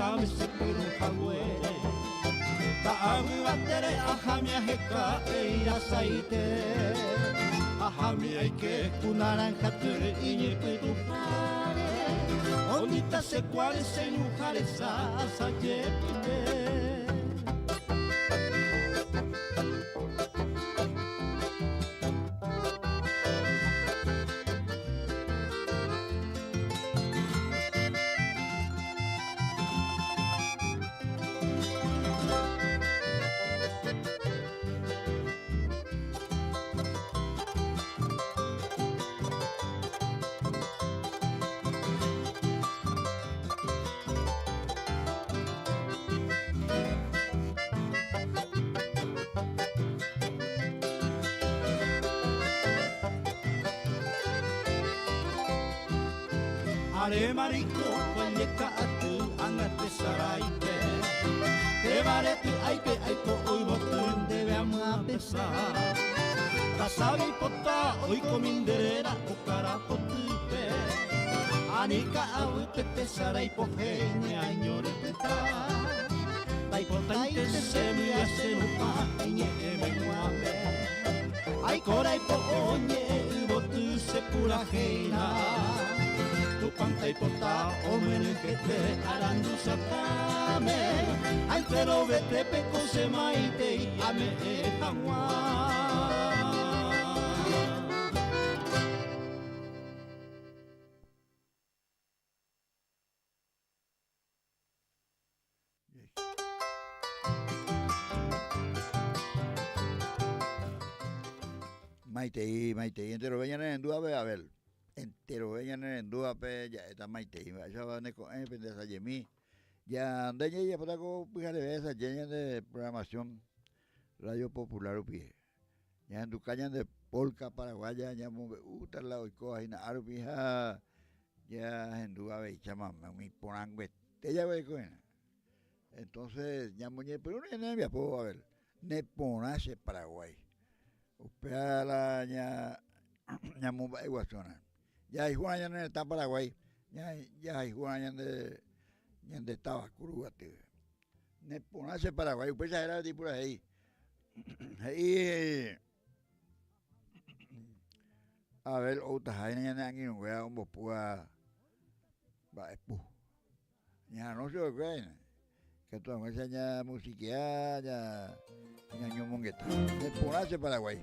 kami sepuluh haguere Kaamu atere ahami aheka eira saite Ahami aike kunaranja ture inye puedu pare Onita se cuale se nyujare sa yepite Are mariko paleka atu angate saraite Te baretu aipe aipo uibotu debe ama pesar Tasabi pota oiko minderera okara potupe Anika au pepe saraipo heña añore peta Taipota ite semi asenupa eñe emeguame Aikora ipo oñe uibotu sepura heina Panta y porta omene que te harán dusakame Ay pero vete peco se maite y ame jamua Maite entero venían en duda a ver entero venían en duda pe ya está maite ya va neko pendeja yemi ya anda ya para co fíjate esa llena de programación Radio Popular upie ya en tu caña de polka paraguaya ya mo gusta la oico ahí na arbija ya en duda ve chama mi porangüe te ya ve coena entonces ya moñe pero no me puedo a ver ne ponache Paraguay upea la ya mo va iguazona ya hay Juan allá está Paraguay ya hay Juan allá de estaba Curubate ne ponache Paraguay pues era tipo ahí ahí a ver otra jaina ya aquí no vea un bopua va espu ya no se ve que toda esa ya musiquea ya ñaño mongueta ne ponache Paraguay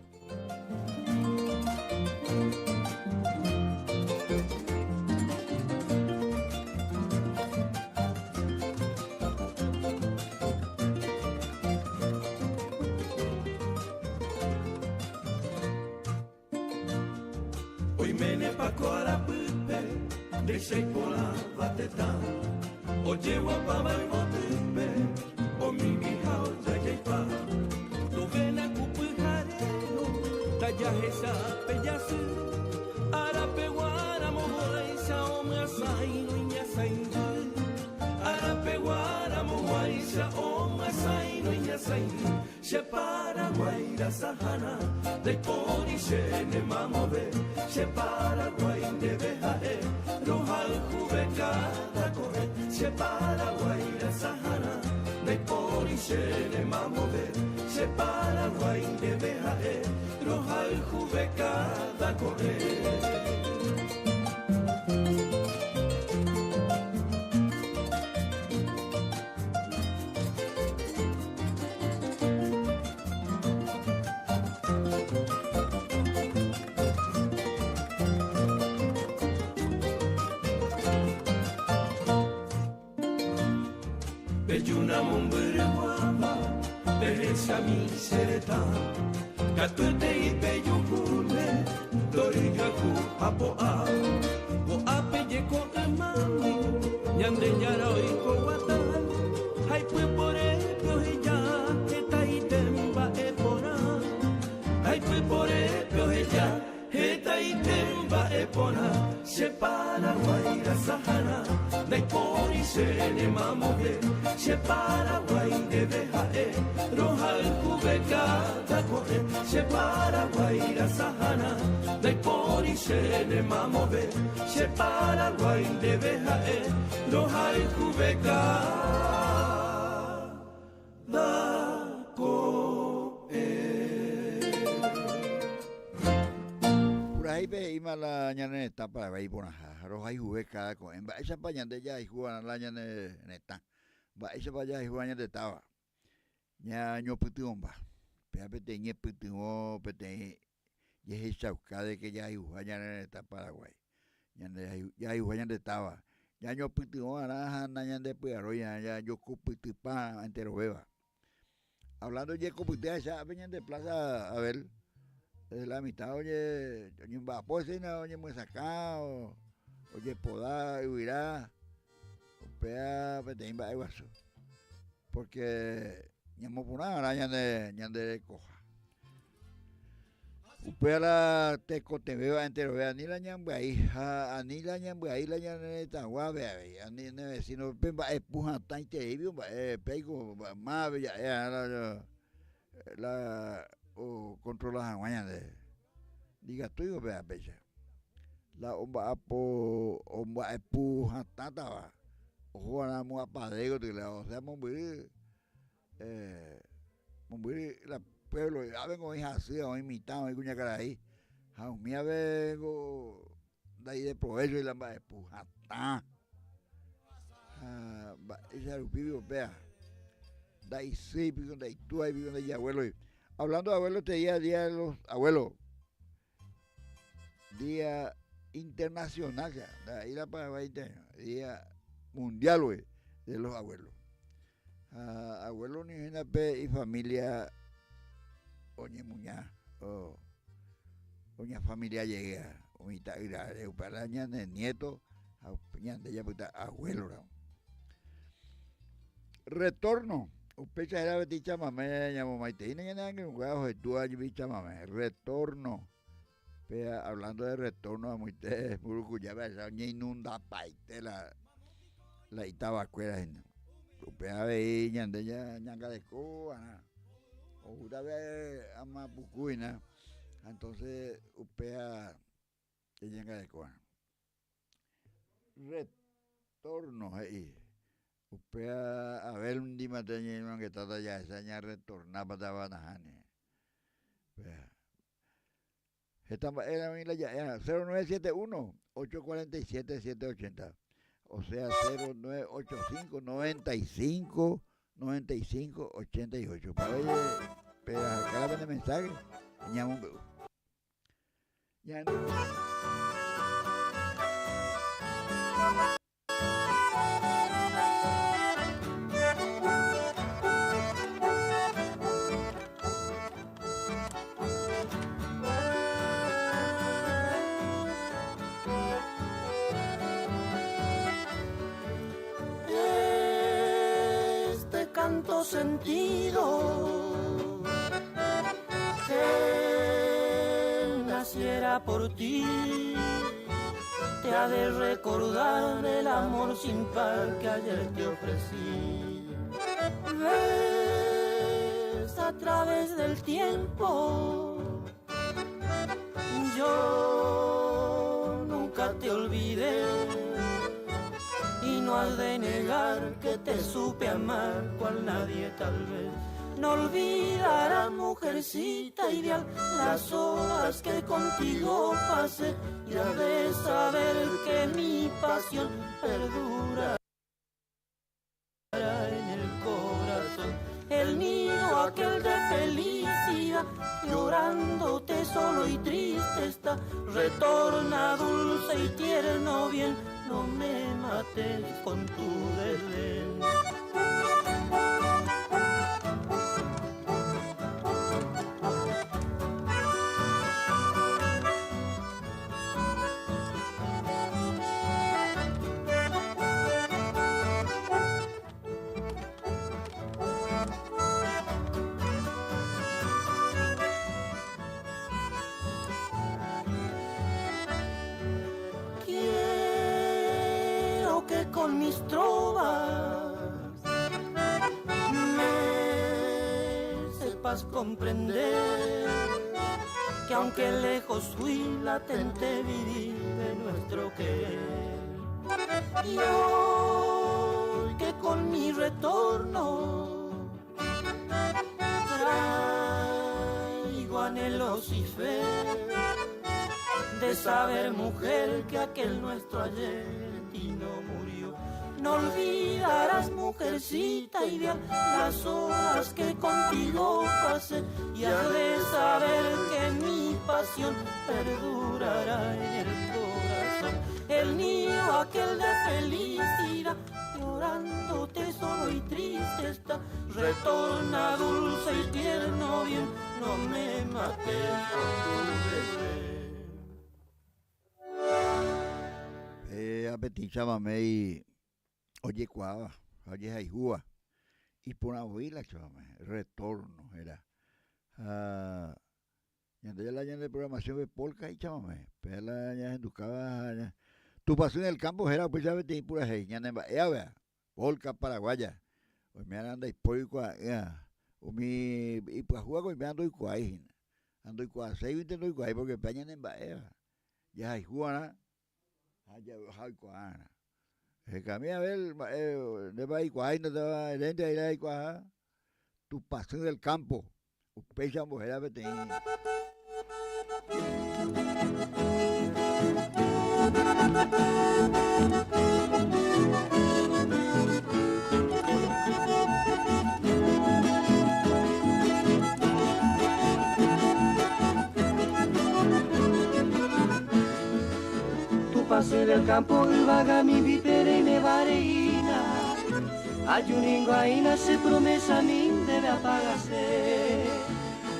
Deixei pola vatetã Oje wa baba i motupe O mingi hao jajai pa Novena kupu hareno Taja hesa pejasu Arape wara mohoi sa omra saino inya saindu Arape wara mohoi sa omra saino inya saindu She Paraguay da sahana De pori she ne mamove She Paraguay de behae Rohal kubeka da kohe She Paraguay da sahana De pori she ne mamove She Paraguay de behae Rohal kubeka da kohe Bejuna mumbere wama Behesa mi sereta Katute i bejukule Doriga ku hapo a Wo ape je ko emami Nyande nyara oiko wata Hai pue pore pio heja Heta itemba e pora Hai pue pore pio heja Heta itemba e pora Se Paraguay da sahana Dai pori se ne mamove Se Paraguay de behae Rohal kubeka da koe Se Paraguay da sahana Dai pori Shene mamove, she Paraguay de Bejae, no hay cubeca. Da Uraibe ima la ñane etapa de Baibona, Roja y Jubeca, en esa paña de ya y Juan la ñane neta, va esa paña y Juan de Taba, ñaño putumba, peapete ñe putumo, pete. Y es esa de que ya hay Juaña en esta Paraguay. Ya hay Juaña de Taba. Ya yo pitimo naranja, naña de Puerto, ya yo cupitipa entero beba. Hablando de cupitea, esa venían de Plaza a ver, la mitad, oye un vapor, oye muy sacado, oye podá, huirá, pea, peteín va iguazo. Porque ñamo por nada, ñan de coja. Upera te veo entero vea ni la ñambe ahí ani la ñambe ahí la ñane ta guave ani ne vecino pemba empuja tan te vio pego más ya la o controla guaña de diga tú vea pecha la omba empuja tata va ojo na mo apadego de la o sea mo la pueblo, ya vengo hija así, o imitado, y cuña cara ahí. A mí vengo de ahí de provecho y la va de pujatá. Esa rupibio, vea. De ahí sí, pico, de ahí tú, ahí pico, de ahí abuelo. Hablando de abuelo, este día de los abuelos. Día internacional, ya. De ahí la para 20 años. Día mundial, güey, de los abuelos. Abuelo ni una y familia. Oña muña, oña familia llega, oñita ira, para de nieto, ñan de ella puta abuelo. Retorno, pecha era beticha mamé, llamo maiteina, ya que un guajo de tu allí bicha mamé, retorno. Pea, hablando de retorno a muite, murucuya, esa oña inunda paite la itabacuera, pea veí, ñan de ella, ñanga de coa, o una vez ama bucuina, entonces upea que llega de coa. Retorno ahí. Upea a ver un día teño que está allá, esa aña retornar para Banajane. Esta era mi la ya 0971 847 780. O sea 0985 95 88. Para ver, pero acá vende mensaje, llamo un bebé. Ya no. Canto sentido que naciera por ti, te ha de recordar el amor sin par que ayer te ofrecí. Ves a través del tiempo, yo nunca te olvidé. Y no has de negar que te supe amar cual nadie tal vez. No olvidarás, mujercita ideal, las horas que contigo pasé. Y has de saber que mi pasión perdura en el corazón. El nido aquel de felicidad, llorándote solo y triste está. Retorna dulce y tierno bien, no me mates con tu desdén. Con mis trovas me sepas comprender que aunque lejos fui, latente viví de nuestro querer. Y hoy que con mi retorno traigo anhelos y fe de saber, mujer, que aquel nuestro ayer en ti no murió. No olvidarás, mujercita ideal, las horas que contigo pasé, y has de saber que mi pasión perdurará en el corazón. El niño aquel de felicidad, llorándote solo y triste está. Retorna dulce y tierno bien, no me mates con tu bebé. Apetí chamamé y oye cuava, oye jaijúa. Y por una huila chamamé, retorno era. Y entonces la de programación de polka y chamamé. Pero la ya educaba. Tu pasión en el campo era pues ya vete pura hey, ya vea. Polka paraguaya. Hoy me anda y poico ya. O mi y pues juego y me ando y cuai. Ando y cuai, seis intento y cuai porque peña en baea. Ya hay juana. Allá hay cuana. El camino a ver de va y cuai no te va dentro de y cuai. Tu pasión del campo. Pecha mujer a vete. Tu paseo del campo y vaga mi vipere y me vareina. Ayuningo aina se promesa min debe apagarse.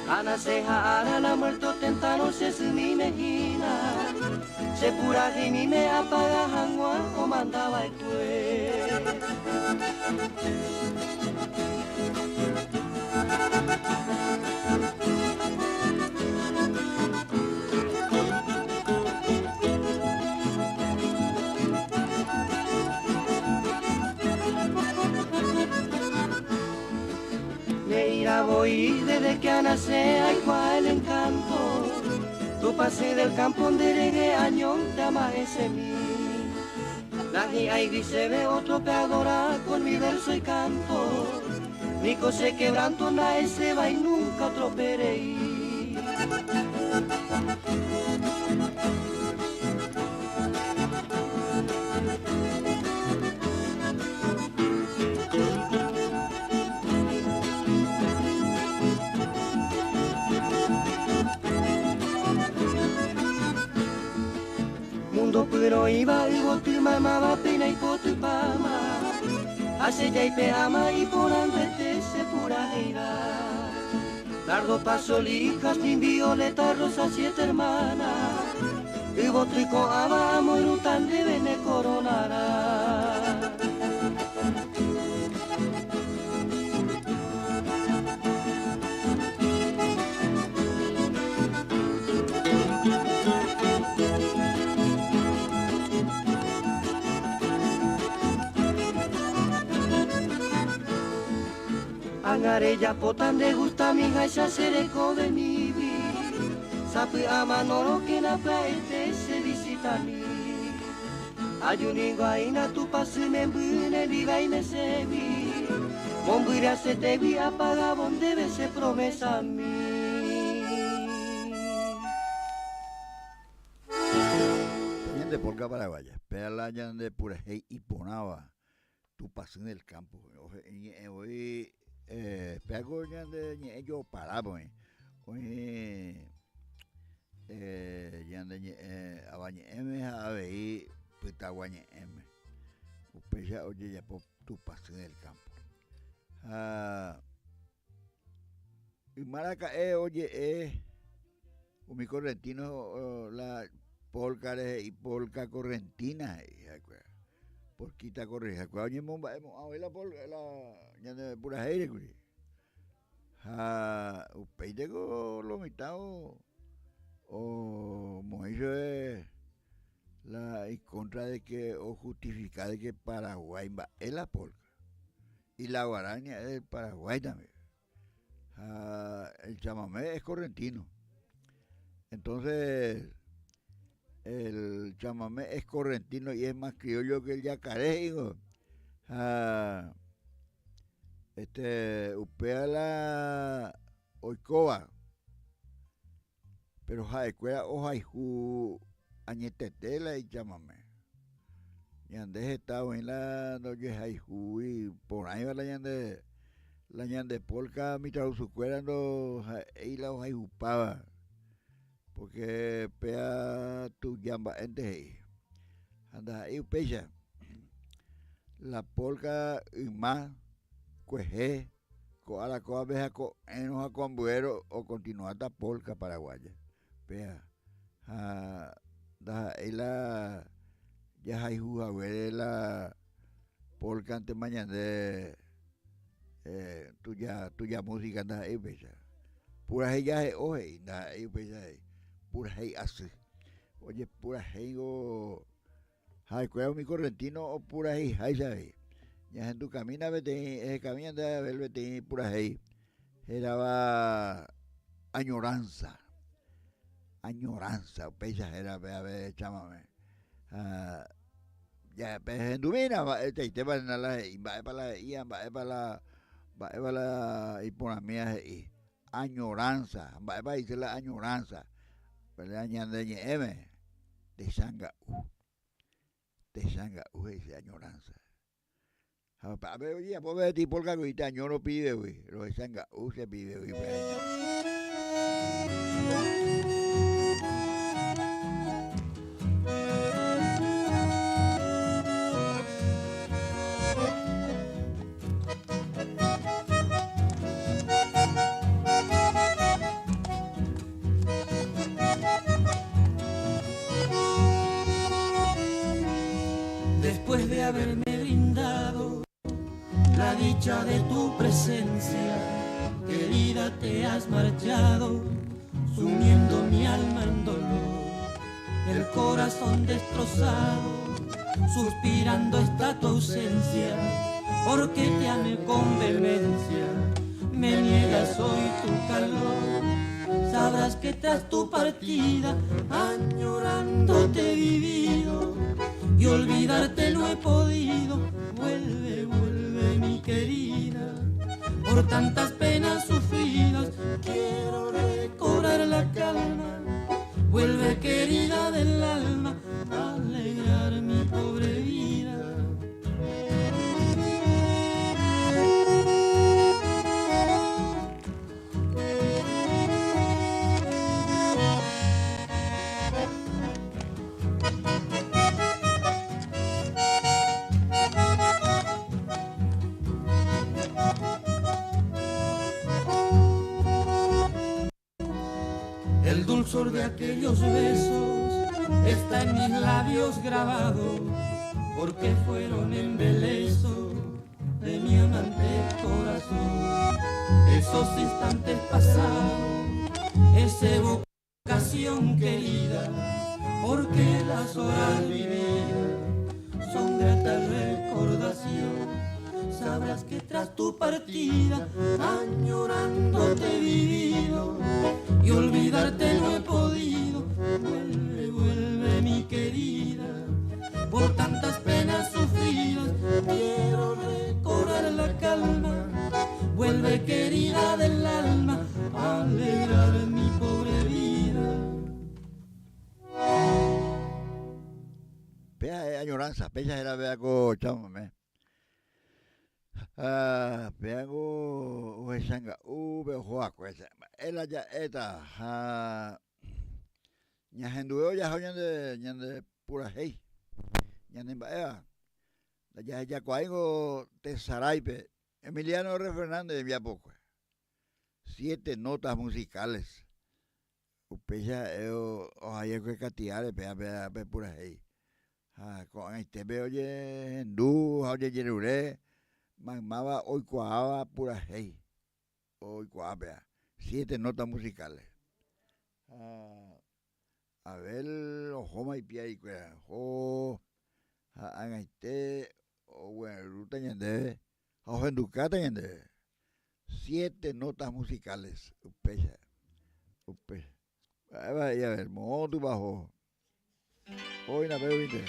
Ana seja ana la muerto tentano se mi mejina. Se pura y mi me apaga jangua comandaba el cue. Voy desde que Ana sea y cual encanto. Tu pasé del campo donde llegué año te amanece mí. La ahí se ve otro peadora con mi verso y canto. Mi cose quebranto nadie se va y nunca otro pereí. Pero iba y botu mamaba pena y potu pama. Hace ya y peama y por andete se pura gira. Largo paso lijas, ni violeta, rosa, 7 hermanas. Y botu y coaba, amor tan de bene coronará. Angarella potan de gusta mi gaisa se le come mi vi. Sapi ama noro que na praete se visita mi. Ayuningo aina tu pasi me mbune viva y me se vi. Mombuira se te vi apaga donde ve se promesa a mí. De polka paraguaya. Perla ya de pura hey y ponaba. Tu pasión del campo. Hoy pego ya de yo paraba. Hoy ya de abañe m a ver pitaguañe m. Upeja oye ya por tu pasión del campo. Y Maraca oye mi correntino la polka y polka correntina polquita correja oye momba la polka la ya de pura aire curi upeide go lo mitao o moiso la en contra de que o justificar de que Paraguay va es la polka y la guaraña es del Paraguay también. El chamamé es correntino. Entonces, el chamamé es correntino y es más criollo que el yacaré, hijo. Ah, upea la oicoba, pero jaecuera o jaijú añetetela y chamamé. Y andes estado en la noche jaijú y por ahí va la ñande polka mitad su cuera no y la jaijupaba. Porque pea tu yamba ente ahí. Anda ahí pecha. La polka y más cueje co a la coa veja co enoja con buero o continuar la polka paraguaya. Pea. Da ahí la ya hay jugadores la polka ante mañana de tuya música da ahí pecha. Pura ella es oje, da ahí pecha ahí. Pura hey así. Oye, pura hey o hay cueva mi correntino o pura hey, hay sabe. Ya en tu camina vete, camina de ver vete pura hey. Era añoranza. Añoranza, pesa era a ver, chámame. Ya en tu mina te van a la va para la ian va para la y por mía añoranza, va para decir la añoranza. Pero añade M de sanga esa añoranza. A ver, oye, pues ver tipo el cago y te añoro pide, güey. Lo de sanga se pide, güey. Después de haberme brindado la dicha de tu presencia, querida, te has marchado, sumiendo mi alma en dolor, el corazón destrozado, suspirando está tu ausencia, porque te amé con vehemencia, me niegas hoy tu calor, sabrás que tras tu partida, añorándote he vivido, y olvidarte no he podido. Vuelve, vuelve mi querida, por tantas penas sufridas quiero recobrar la calma. Vuelve querida del alma, a alegrar mi pobre vida. El dulzor de aquellos besos está en mis labios grabado, porque fueron embeleso de mi amante corazón. Esos instantes pasados, esa evocación querida, porque las horas vividas son grata recordación. Sabrás que tras tu partida, añorándote he vivido, y olvidarte no he podido. Vuelve, vuelve mi querida, por tantas penas sufridas quiero recobrar la calma. Vuelve querida del alma, a alegrar mi pobre vida. Pea añoranza, pesa era vea co chámame. Peago o sanga be hoa kwesa. Ela ya eta ñahendueo ya ñande pura hey. Ñande baea. La ya cuaigo te saraipe. Emiliano R. Fernández de Viapoco. 7 notas musicales. Upeya o ayer que catiare pea pura hey. Con este veo oye hindú, oye yerure. Mamaba hoy cuajaba pura hey. Hoy cuajaba. 7 notas musicales. A ver, ojo y pia y cuera. Ojo, este, o bueno, ruta ñande, ojo en ducata ñande. 7 notas musicales. Upecha. Ahí a ver, monto bajo. Hoy la veo, viste.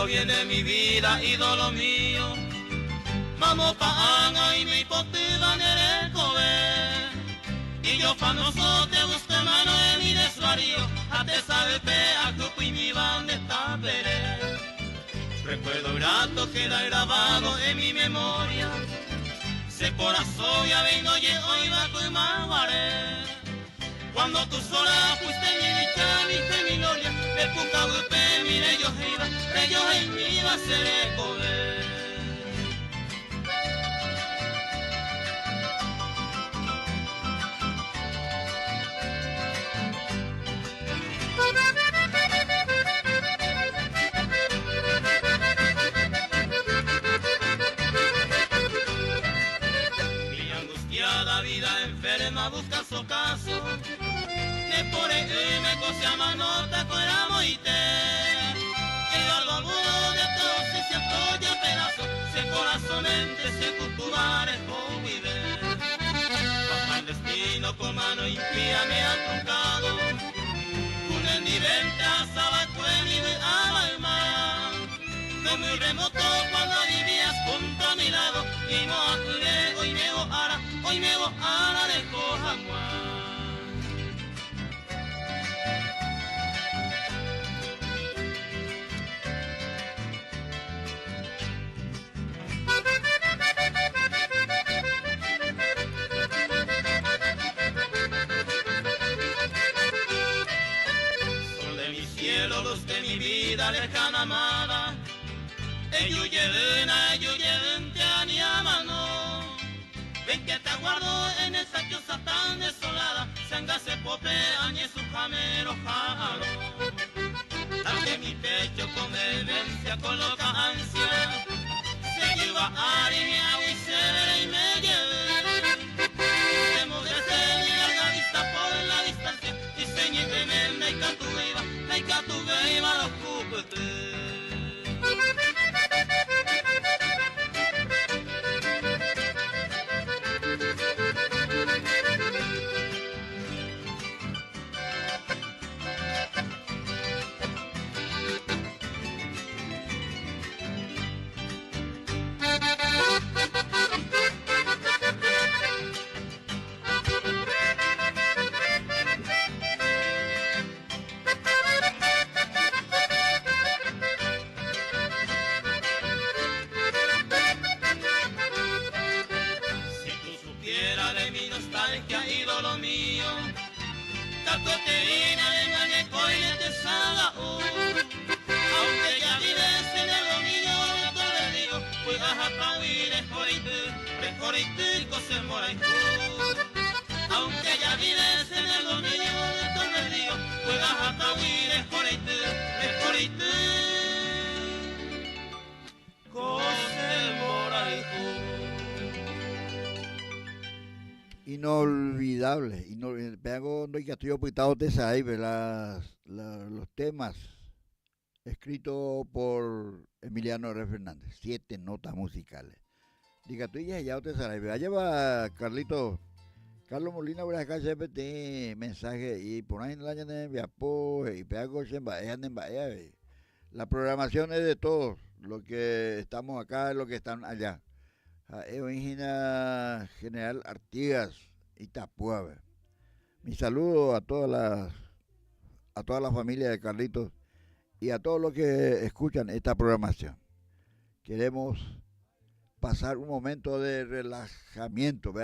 Viene mi vida, ídolo mío. Vamos pa' Anga y mi potida en el cover. Y yo famoso te busco mano en mi desvarío. A te sabe pe a cupo y mi banda está veré. Recuerdo grato queda grabado en mi memoria. Se corazón ya vengo y hoy va tu maguaré. Cuando tú sola fuiste mi dicha, viste mi gloria. El pucahuepe, mire yo en mí va a ser comer. Mi angustiada vida enferma busca su caso. Que por el me cosa manota coramo y te. Se corazonente, se cultuare con viver. Baja el destino con mano impía me ha truncado. Un endivente asaba y me alma. De muy remoto cuando vivías junto a mi lado. Y no acuré, hoy me voy a de Cojaguá. Luz de mi vida lejana amada, ellos lleven te animano. Ven que te aguardo en esa choza tan desolada, sangase pope añe su jamero jaro. Tal que mi pecho con vehemencia coloca ansia, se lleva a mi agua y se ve y me lleve. Se mudece mi larga vista por la distancia, y señe tremenda y catuiva. Catuve y malo cúpete. Aunque ya vives en el dominio de todo el río, juegas hasta huir, es corite, cose moraico. Inolvidable, pego no hay que estoy ocultado de esa ahí, los temas escritos por Emiliano R. Fernández, 7 notas musicales. Diga tú ya te sale, allá va Carlos Molina por acá siempre tiene mensaje y por ahí en la de Viapo y pego en la programación es de todos, lo que estamos acá, lo que están allá. Eugenia General Artigas, Itapúa. Mi saludo a toda la familia de Carlitos y a todos los que escuchan esta programación. Queremos pasar un momento de relajamiento,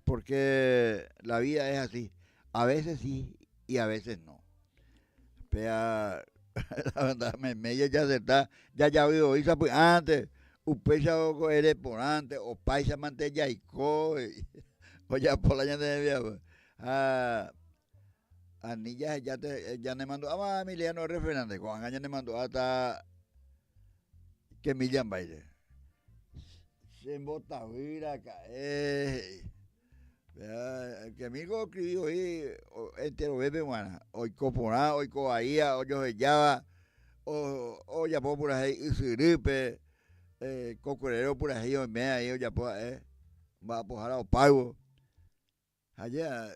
porque la vida es así, a veces sí y a veces no. La verdad, me ya está, ya vivo, Isa, pues antes, upecha o eres por antes, o paisa mante ya y o ya por la gente de viejo. Anilla ya me mandó, Emiliano R. Fernández, cuando ya me mandó hasta que Millán baile. se embota huira cae. Que amigo escribió ahí entero bebe buena. Hoy coporá, hoy coaía, hoy yo llava, o ya por ahí isiripe, cocorero por ahí hoy me ahí ya por va a pojar a pago. Allá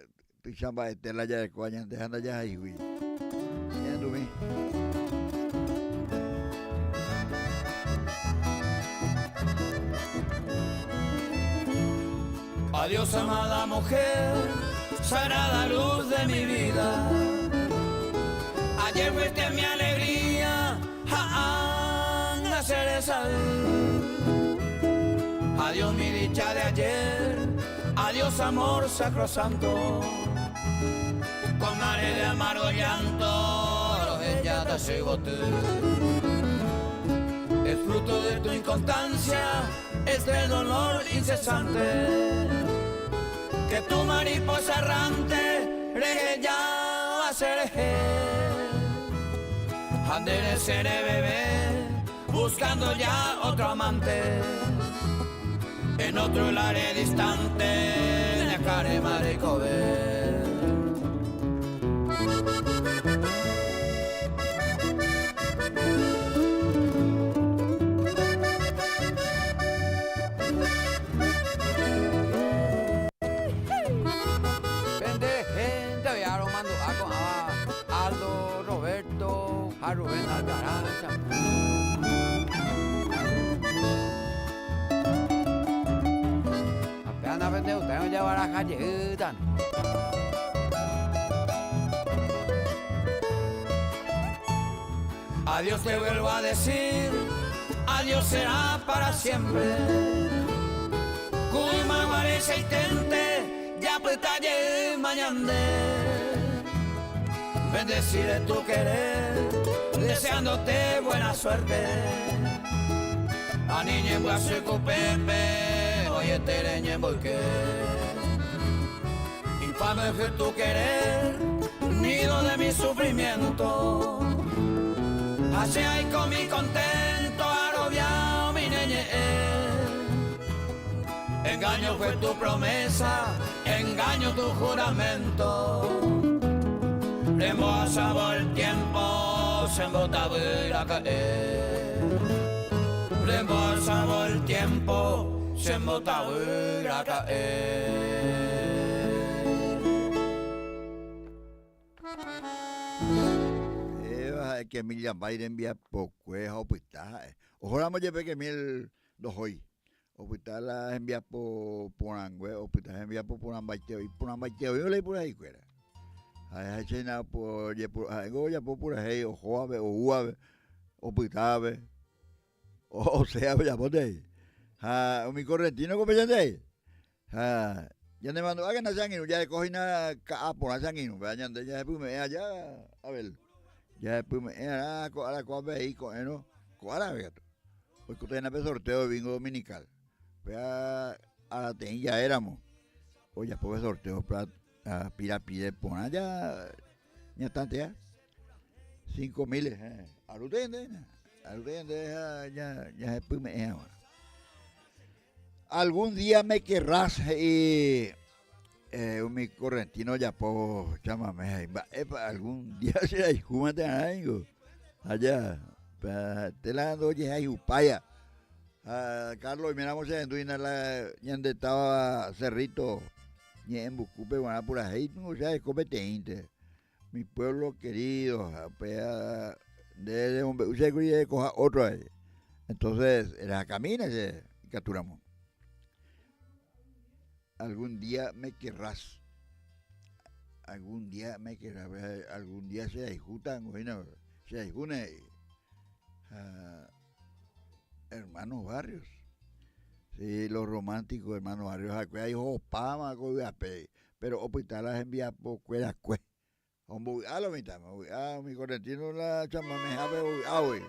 tu chamba estela ya de coña dejando ya ahí güey. Ya tú me. Adiós, amada mujer, sagrada luz de mi vida. Ayer fuiste mi alegría, anda cereza. Adiós mi dicha de ayer, adiós amor sacrosanto. Con mares de amargo llanto, ella te sigo tú. Es fruto de tu inconstancia, es del dolor incesante. Que tu mariposa errante, ya va a ser Andere seré bebé, buscando ya otro amante. En otro laré distante, dejaré marico ver. A Rubén Alcaraz. Apenas vende usted no lleva la calle. Adiós te vuelvo a decir, adiós será para siempre. Cuima guarece y tente, ya pues talle mañana. Bendeciré tu querer, deseándote buena suerte. A niña en brazo y pepe, oye tereña en volqué. Infame fue tu querer, nido de mi sufrimiento. Así hay con mi contento, arobiao mi neñe. Engaño fue tu promesa, engaño tu juramento. Reembolsaba el tiempo, se embotaba a caer. Reembolsaba el tiempo, se embotaba a caer. Que mil llamadas envía poco es hospital. Ojalá me lleve que mil dos hoy. Hospital la envía por angue, hospital envía por ambaiteo y por ambaiteo yo le por ahí fuera. Hay chena por ya por ahí o joave o uave o pitave o sea ya por ahí. Mi correntino como ya de ya me mandó a que no sanguino ya coge una por la sanguino ya después me allá a ver ya después me a la coave y con no cuara gato porque usted en el sorteo de bingo dominical a la ten ya éramos o ya por sorteo para pide por allá ya está ya 5,000 aludende ya después me algún día me querrás mi correntino ya por chámame algún día se hay júmate algo allá te la dando oye hay upaya Carlos y miramos en Duina la donde estaba Cerrito y en Bucupe van por ahí no ya competente mi pueblo querido de un usted coja otro ahí entonces era camina y capturamos. Algún día me querrás, algún día se ajutan, se ajunan hermanos Barrios, sí, los románticos hermanos Barrios, aquí hay Jopama, pero hospital las envía por cuera cue, lo mitad, mi correntino la chama me jabe,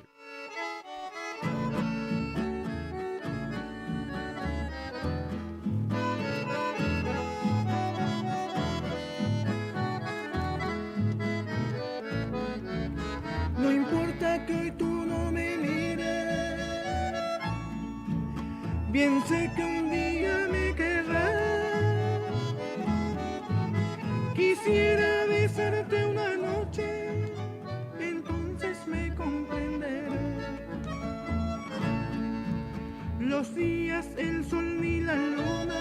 No importa que hoy tú no me mires, Bien sé que un día me querrás. Quisiera besarte una noche, entonces me comprenderás. Los días, el sol ni la luna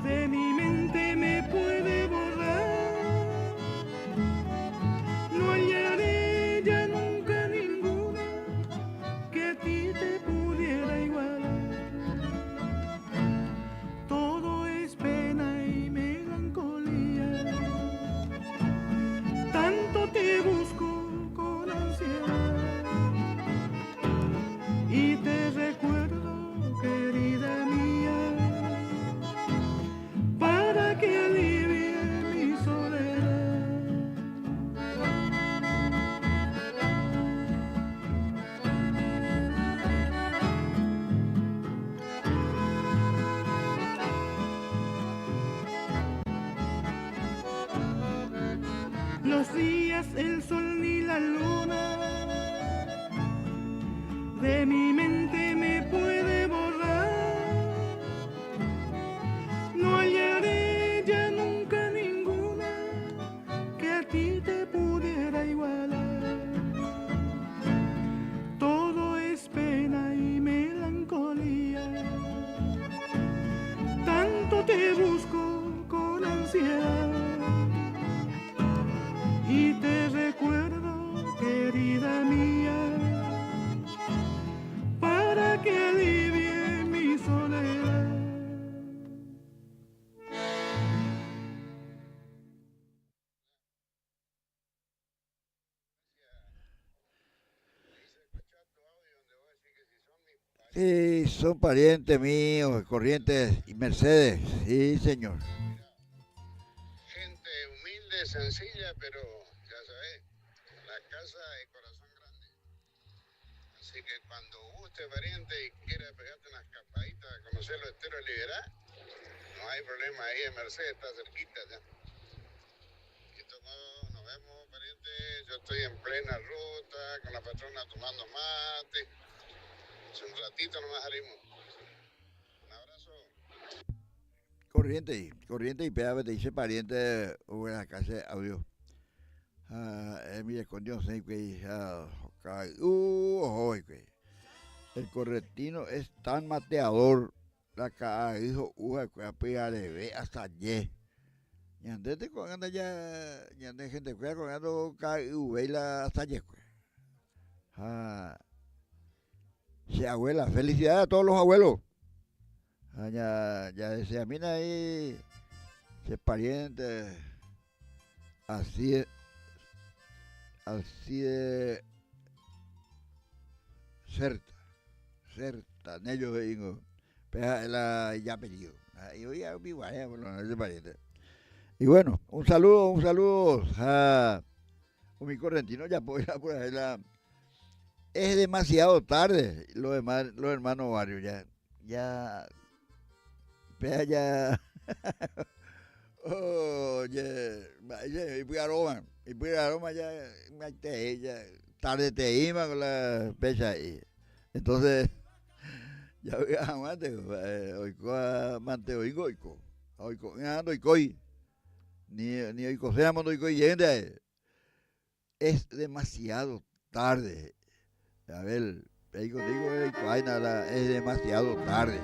de mi mente me puede borrar. No hallaré ya nunca ninguna que a ti te pudiera igualar. Todo es pena y melancolía, tanto te busco con ansiedad y te recuerdo, querida mía, para que alivie mi soledad. Los días, el sol ni la luna de mi mente me puede borrar. No hallaré ya nunca ninguna que a ti te pudiera igualar. Todo es pena y melancolía, tanto te busco con ansiedad y te recuerdo, querida mía, para que alivie mi soledad. Sí, son parientes míos, Corrientes y Mercedes, sí, señor. Gente humilde, sencilla, pero ya sabes, la casa de corazón grande. Así que cuando guste, pariente, y quiera pegarte unas escapadita a conocer los esteros de Liberá, no hay problema, ahí en Mercedes está cerquita ya. Y nos vemos, pariente. Yo estoy en plena ruta, con la patrona tomando mate. Hace un ratito nomás salimos. Un abrazo. Corriente y pégame, te dice pariente, o en la casa de audio. Mi escondió, el correntino es tan mateador, la cara dijo, pegarle ve hasta ye. Y antes de con anda ya, y antes gente cuida con ando veila hasta ye. Sí, abuela, felicidades a todos los abuelos. Ya decía, mira ahí, ese pariente, así de certa, ellos digo, la ya apellido. Y hoy a mi guaya, por lo menos ese pariente. Y bueno, un saludo a mi correntino, ya por ahí es demasiado tarde, los hermanos varios ya, oye, y fui aroma ya, tarde te iba con la pecha ahí. Entonces, ya voy a mate, oico a mante oico, ando oicoi, ni oico sea mando oicoi yende, es demasiado tarde. A ver, ahí contigo es demasiado tarde.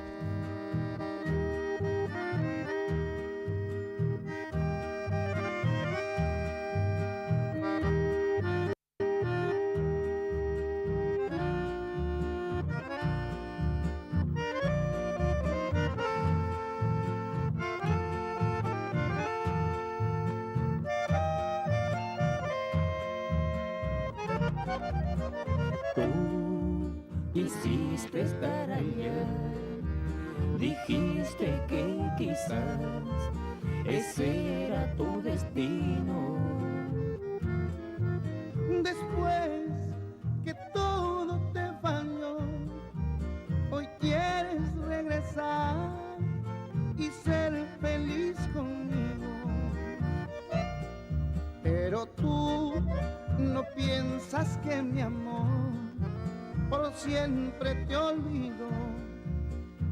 Hiciste estar allá, dijiste que quizás ese era tu destino. Después que todo te falló, hoy quieres regresar y ser feliz conmigo. Pero tú no piensas que mi amor por siempre te olvido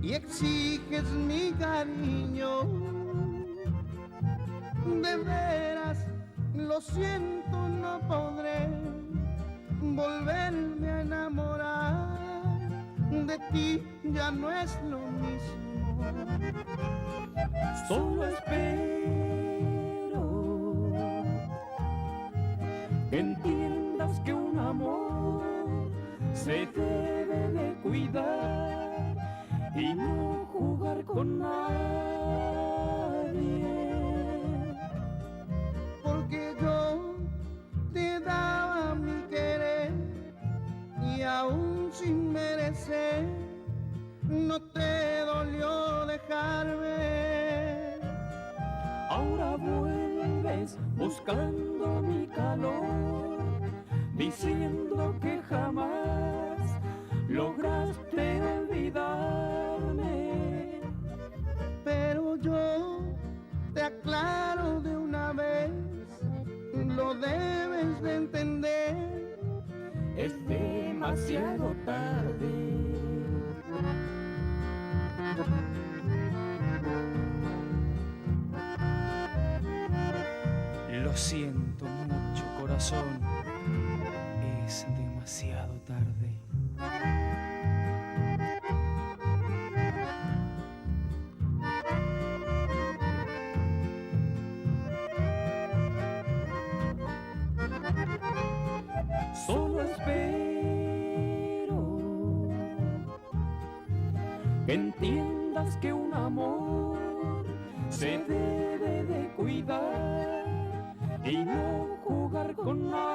y exiges mi cariño. De veras, lo siento, no podré volverme a enamorar. De ti ya no es lo mismo. Solo espero que entiendas que un amor se debe de cuidar y no jugar con nadie. Porque yo te daba mi querer y aún sin merecer no te dolió dejarme. Ahora vuelves buscando mi calor, diciendo que jamás lograste olvidarme. Pero yo te aclaro de una vez, lo debes de entender, Es demasiado tarde. Lo siento mucho, corazón. Es demasiado tarde. Solo espero que entiendas que un amor se debe de cuidar y no jugar con nadie.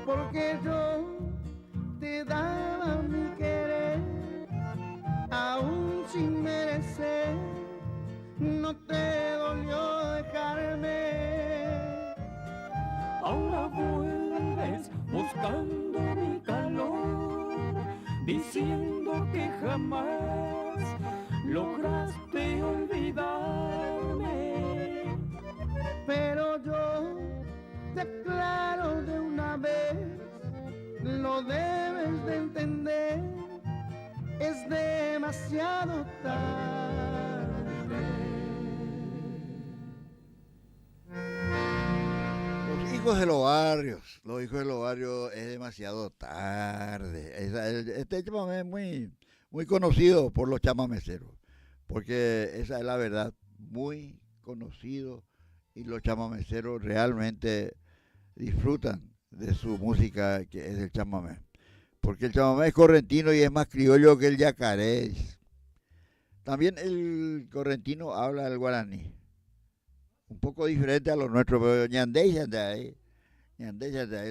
porque yo te daba mi querer, aún sin merecer, no te dolió dejarme. Ahora vuelves buscando mi calor, diciendo que jamás lograste olvidarme. Pero yo te aclaro de una vez, lo debes de entender, es demasiado tarde. Los hijos de los barrios, es demasiado tarde. Este chamamé es muy conocido por los chamameceros, porque esa es la verdad, muy conocido, y los chamameceros realmente disfrutan de su música, que es el chamamé, porque el chamamé es correntino y es más criollo que el yacaré. También el correntino habla el guaraní, un poco diferente a los nuestros, pero ñandey de ahí,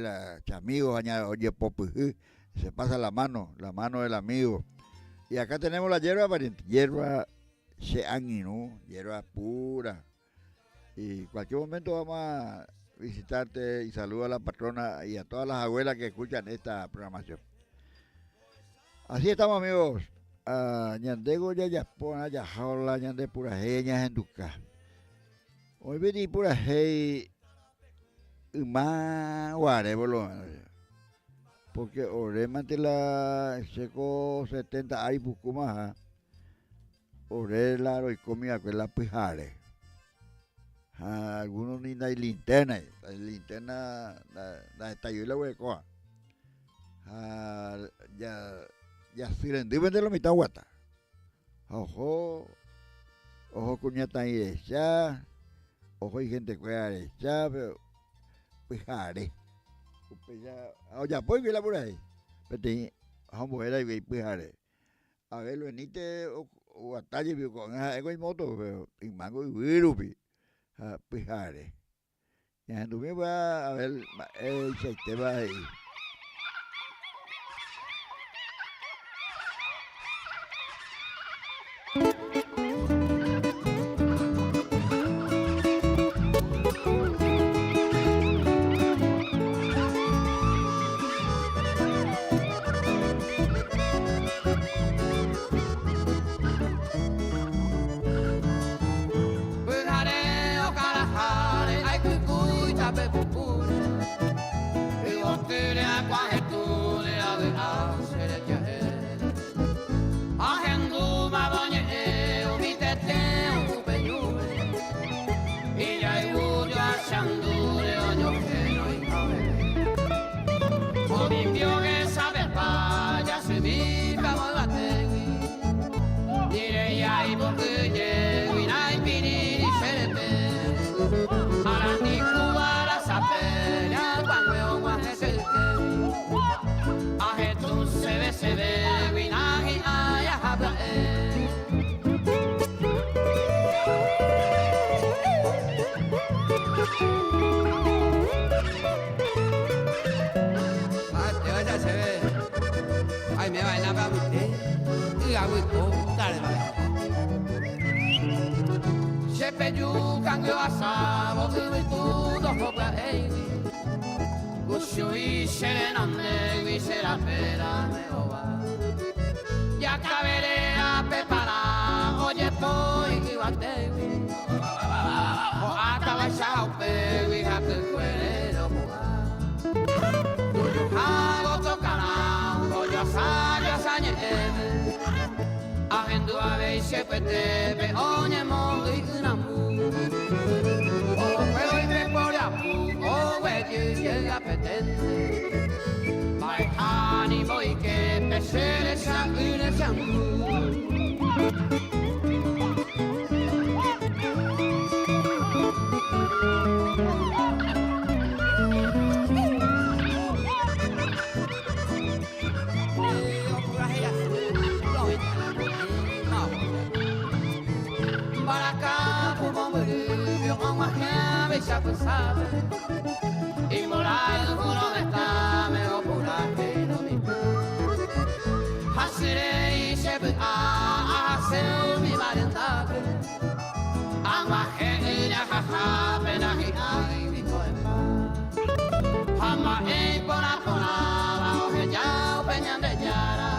la chamigos, oye popujú, se pasa la mano del amigo. Y acá tenemos la hierba pariente, hierba sheanginú, hierba pura. Y cualquier momento vamos a visitarte y saludo a la patrona y a todas las abuelas que escuchan esta programación. Así estamos, amigos. Ñandego ya yapona, ya jaula, ñande pura en duca. Hoy vení pura hey, guare, boludo. Porque ore mantela seco 70 ay bucumaja. Ore la y comía con la pijare. Algunos ni hay linterna, la estalló y la huecoa. Ya sirendí vende la mitad guata. Ojo cuñata ahí de ya. Ojo hay gente que de ya, pero pijare. Ya pues que la por ahí. Pero vamos a ver ahí pijare. A ver, lo venite o atalle con algo y moto, pero en mango y virupi. Pijare. Ya anduve a ver el sistema ahí. gawi utare Shepeju kangyo asabo tudo hobra ei Gushui sherenande wisera pera meova Ya caberea prepara oye poi iwate O ataba shao pe we have to quero Tuyo hago tokana oyo sayo sanye Ahendu ave shepete be onye mo igunamu O pero y me por apu o we llega petente Mai hani boy que pesere sa une shamu Y morado uno está mejor por aquí no me Hasire y se a hacer mi variedad Amaje ya jaja pena y ay mi coema Amaje por la oje ya peñan de yara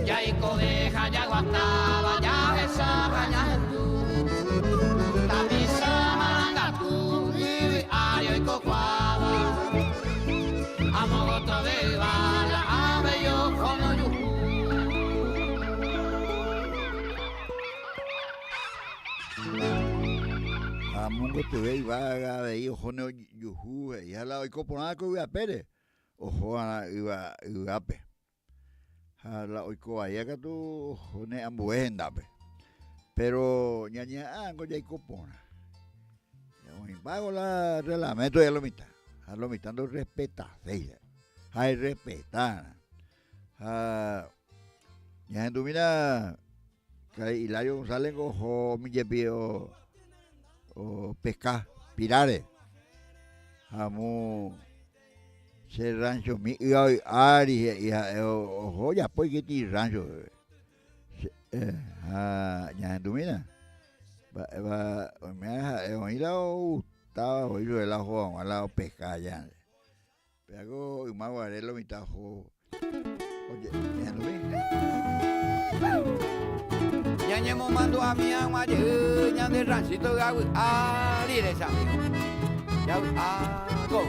Ya y codeja ya aguantaba ya esa caña en tu Mungo te ve y vaga de ahí ojo no yuhu y a la oico por nada que iba a pere ojo iba pe a la oico allá que tú jone ambuenda pe pero ñaña ango ya ico pona ya pago la reglamento ya lo mitad a lo mitad no respeta hay respetar ya tú mira que Hilario González ojo mi yepio o pescar, pirare, amo se rancho mi y ari o ya pues que ti rancho ya domina va me ira o estaba hoy de la joa al lado pescar ya pero más guarelo mi tajo oye ya domina Ñañemo mando a mi ama ña de rancito gawi dire sa ya go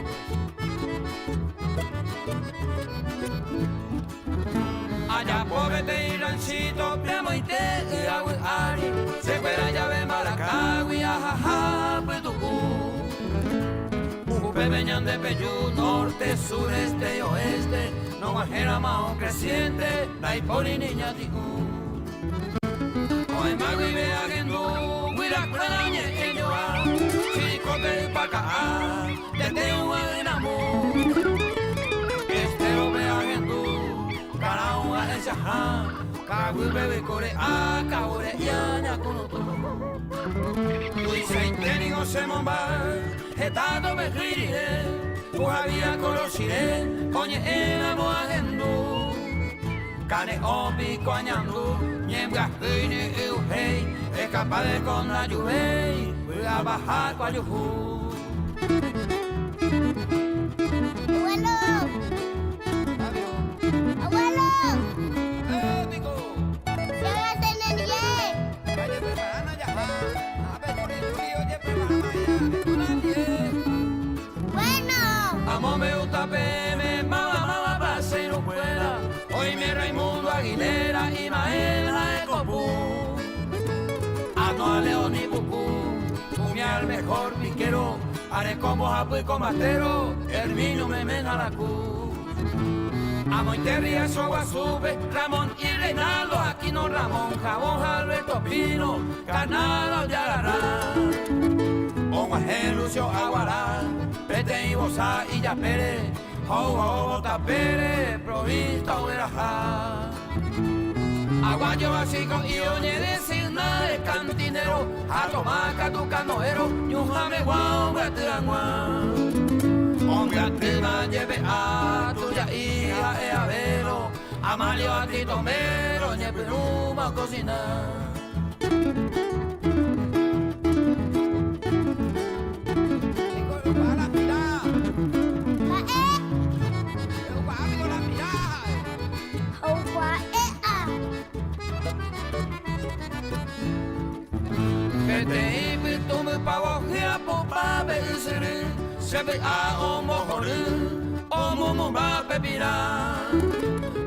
Allá pobre y rancito premo y te gawi ari se fuera ya ve maracagui ajaja pues tu Peñan de Peyú, norte, sureste y oeste, no bajera más creciente, la hipoli niña ticu. Hoy me vive agendo, huira crañe en yoa, chico de paca, te tengo en amor. Este lo ve agendo, caraua en shaha, cagui bebe core a caure yaña kunuto. Lui sentenigo se mombar, etado me riré, había conociré, oye enamo agendo. Cane opi coñando, niembra hini uhei, es capaz de con la lluvia, voy a bajar con yuhu. Abuelo, abuelo, Pico, ya la tenés bien. vaya preparando ya, a ver por el río ya preparando ya, Bueno, amo me gusta peme, mala pase y no fuera. Hoy me Raimundo Aguilera y Maela Ecopú. Ano a León y Pucú, une al mejor piquero. Haré como japo y comatero, el vino me mena la cu. Amo y Terry, Guasupe, Ramón y Reinaldo, Aquino Ramón, Jabón, Alberto Pino, Canalo y Alará. Omaje, Lucio Aguará, Pete y Bosa y Yapere, Bota Pérez, Provista Uerajá. Aguayo Básico y Oñe de Signa de Cantinero, Atomaca tu canoero, Yujame Guau, Betuangua. Hombre, Atrima, lleve a tuya hija, Eavero, Ama malio a ti tomero, ni pluma a cocinar. Te invito me pavo hea popa besere, se ve a omo horu, omo mumba pepira.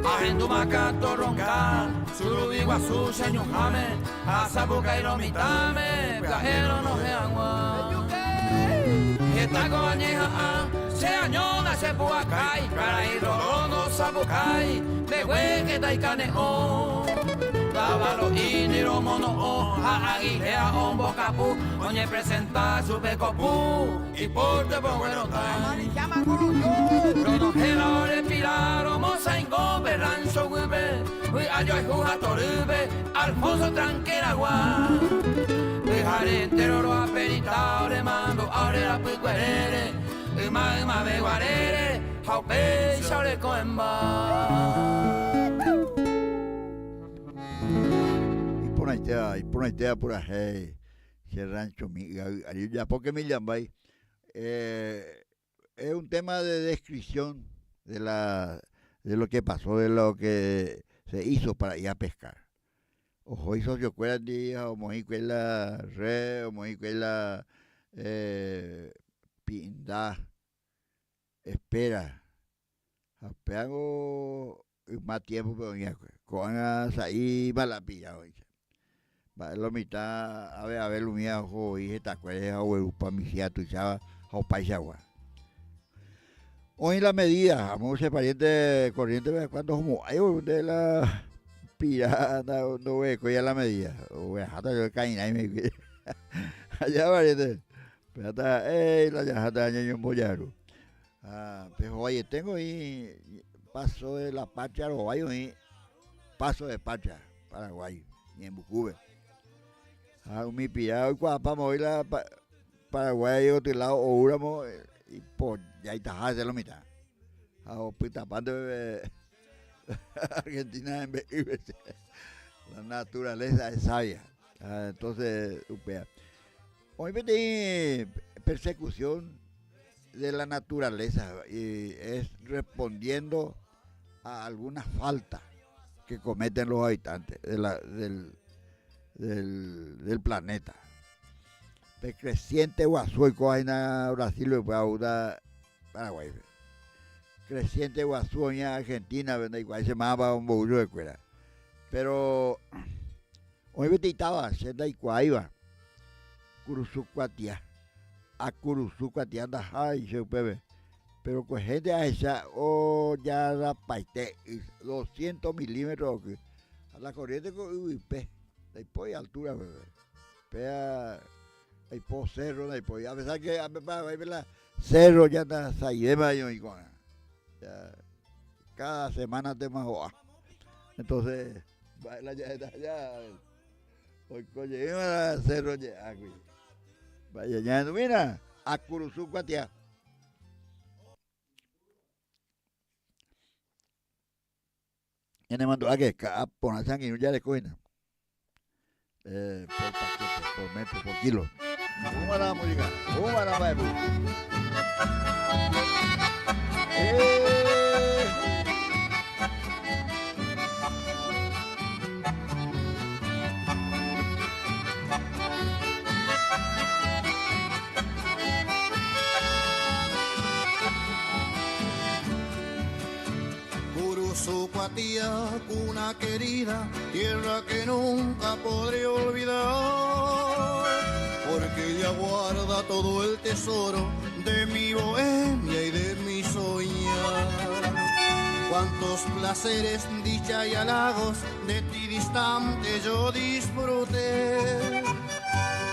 Ahendu makato ronca, suru iguazu señor jame, asabuca y romitame, viajero no se agua. Esta coñeja se añona se puacay, para ir no sabucay, de hueque taicaneo. Lavalo iniro mono o a aguilea ombo capu oñe presenta su becopu y porte bueno tan Rono gela ore pilaro moza ingo berrancho gube Ui ayo y juja torube Alfonso tranqueragua Dejare entero lo aperita ore mando aure la picuerere Ima beguarere Jaupe shaure coemba Y por una idea por ahí, ese rancho, ya porque me llamáis, es un tema de descripción de lo que pasó, de lo que se hizo para ir a pescar. Ojo, hizo yo cuela día, o mojicuela re, o mojicuela pinda, espera, hago más tiempo, pero ya, con ahí malapilla hoy. Lo mitad a ver lo mío hoy esta cual a ver para mi cia tu chava o paisagua hoy la medida vamos a pariente corriente cuando como hay de la pirada no ve que ya la medida o hasta yo caí ahí me allá pariente pero hasta la ya hasta año boyaro pero oye tengo ahí paso de la Pacha Araguayo y paso de Pacha Paraguay y en Bucube. Mi pirado y cuando mover la Paraguay otro lado o Úramo y por ya está de la mitad. Tapando Argentina en la naturaleza es sabia. Entonces, hoy me persecución de la naturaleza y es respondiendo a algunas faltas que cometen los habitantes del planeta. El creciente Guazú y Coaina Brasil y Paraguay. Creciente Guazú en Argentina, igual se llamaba un bollo de cuera. Pero hoy me estaba haciendo y Coaiba, Curuzucuatia, a Curuzucuatia anda ay se puede. Pero con gente a esa o ya la paite 200 milímetros a la corriente con UIP. Después altura, pea, después cerro, después, a pesar que a cerro ya está saidema y con cada semana te más joa. Entonces, baila ya está allá, hoy coño, a cerro ya, vaya ya, mira, a Curuzucuatia. Y me mandó a que por la sangre ya le cogen. Por paquete, por metro, por kilo. ¿Cómo va la música? ¿Cómo va la música? Curuzucuatia, cuna querida, tierra que nunca podré olvidar, porque ella guarda todo el tesoro de mi bohemia y de mi soñar. Cuántos placeres, dicha y halagos de ti distante yo disfruté,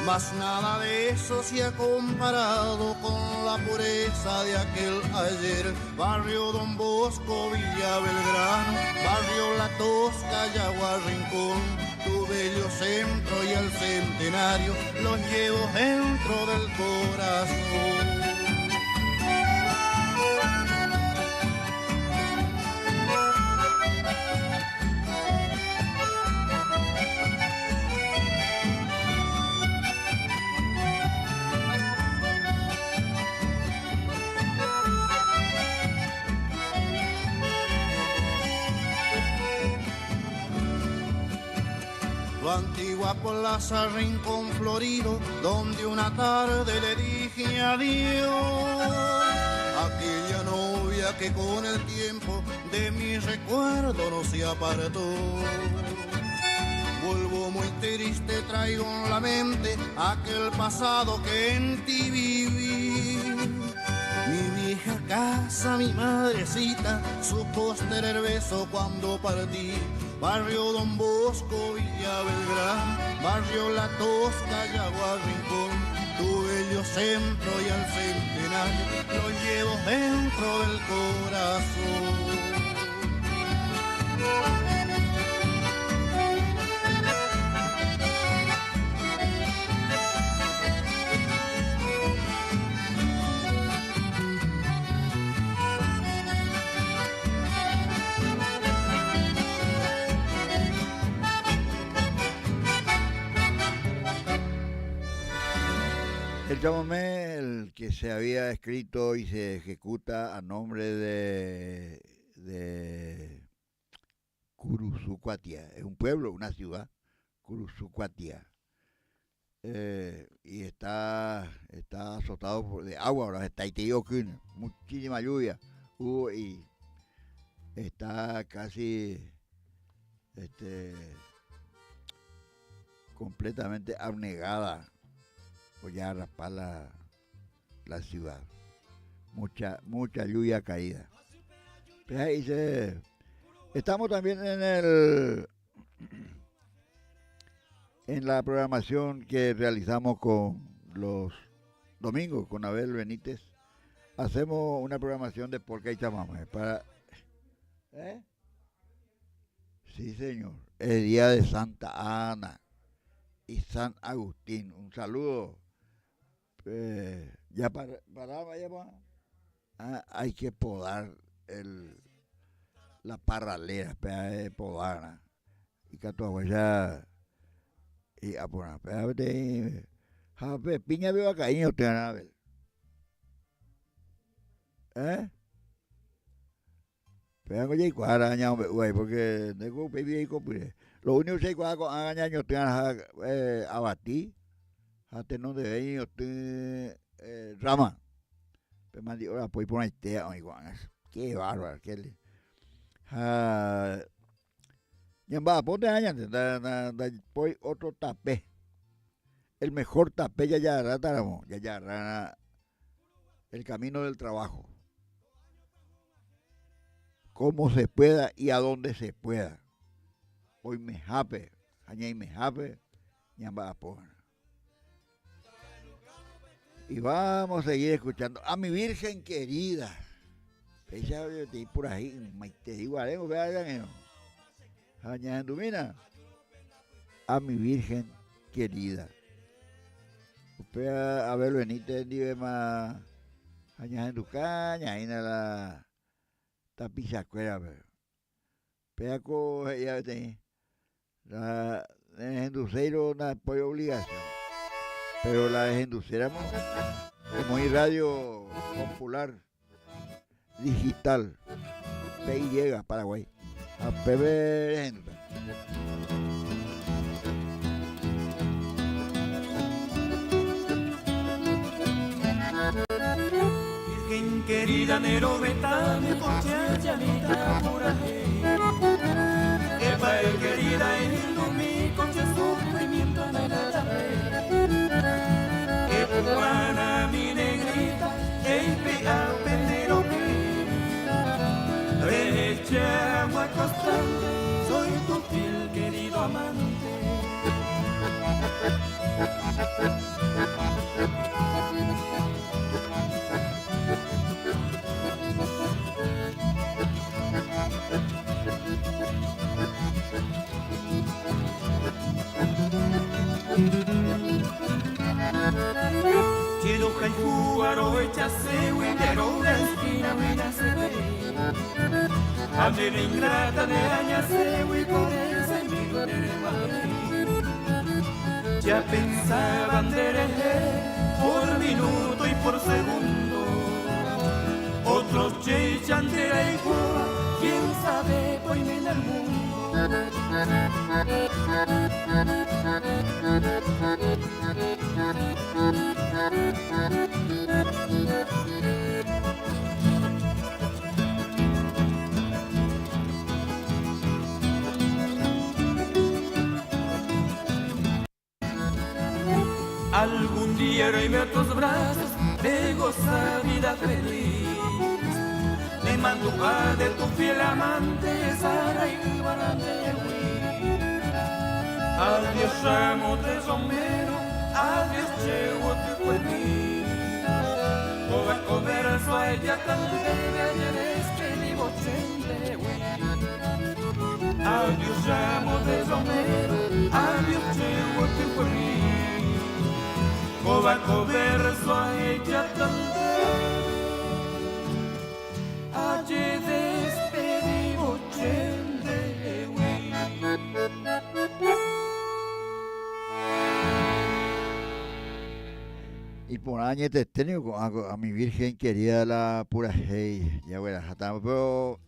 mas nada de eso se ha comparado con la pureza de aquel ayer. Barrio Don Bosco, Villa Belgrano, Barrio La Tosca, Yagua Rincón, tu bello centro y el centenario los llevo dentro del corazón. la antigua plaza Rincón Florido, donde una tarde le dije adiós. Aquella novia que con el tiempo de mi recuerdo no se apartó. Vuelvo muy triste, traigo en la mente aquel pasado que en ti viví. Mi vieja casa, mi madrecita, su posterior beso cuando partí. Barrio Don Bosco, Villa Belgrán, barrio La Tosca, Yaguar Rincón, tu bello centro y al centenario lo llevo dentro del corazón. El chamamé, el que se había escrito y se ejecuta a nombre de Curuzucuatia, es un pueblo, una ciudad, Curuzucuatia, y está azotado de agua, ahora está Iteyoquín, muchísima lluvia hubo y está casi completamente abnegada. Pues ya raspar la ciudad. Mucha lluvia caída. Pues ahí estamos también en la programación que realizamos con los domingos con Abel Benítez. Hacemos una programación de polka y chamamé para sí, señor. El día de Santa Ana y San Agustín. Un saludo. Ya paraba, hay que podar la parralera, podar, y que tu ya y a poner, piña viva caíño te van a ver, pero ya cuadra año güey, porque tengo baby y copire. Lo único que cuadra con año te van a abatir. Hasta no de ellos rama. Pero me dijo, ahora pues por ahí te igual. Qué bárbaro, qué le. Ya va, ponte años, pues otro tapé. El mejor tapé ya el camino del trabajo. Como se pueda y a donde se pueda. Hoy me jape, añade me jape, ya va a poner. Y vamos a seguir escuchando a mi Virgen querida. Ella te por ahí, te digo, vean, a mi Virgen querida. Usted a ver Benítez dice más añaden tu caña, ahí en la tapizacuera, pero con ella la enduceiro una por obligación. Pero la enduceramos como en radio popular digital PY Paraguay a PB. Virgen querida, Nero, betame por chachanita pura Epa, querida, en mi coche sufrimiento en el tapé. Cubana, mi negrita, pea penero que echa agua constante, soy tu fiel querido amante. Quiero jugar o echase winero una esquina wina se ve. Ande ingrata de añase wi por ese amigo de ya pensaban de por minuto y por segundo. Otros chechan de igual, quién sabe, hoy en el mundo. Algún día iré a tus brazos de gozar vida feliz. Me mantuve de tu fiel amante, Sara y Baranewi. Adiós, ramo de somero, adiós, chego te cuení. Cover su a ella tan breve, ayer este ni bochente, adiós, ramo de somero, adiós, chego te cuení. Cover su a ella tan breve, ayer despedí bochente, Y por años te tengo a mi virgen querida la pura hey, ya bueno, pero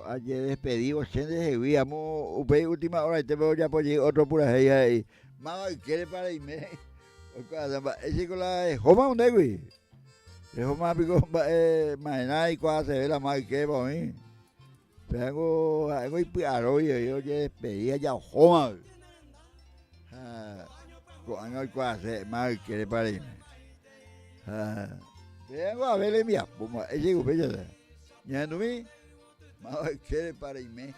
ayer despedí 80 de viamos última hora y te veo ya por allí otro pura hey ahí. Mamá, ¿quiere para irme? Ese con la Joma un güey. Es Joma pico mañana y cuando se ve la más que para mí. Pero hago y piaro yo ya despedí ya Joma. Con el cuase mal quiere para irme. Vengo a verle mi apuma, ese gupecha. Ya no me mal quiere para irme.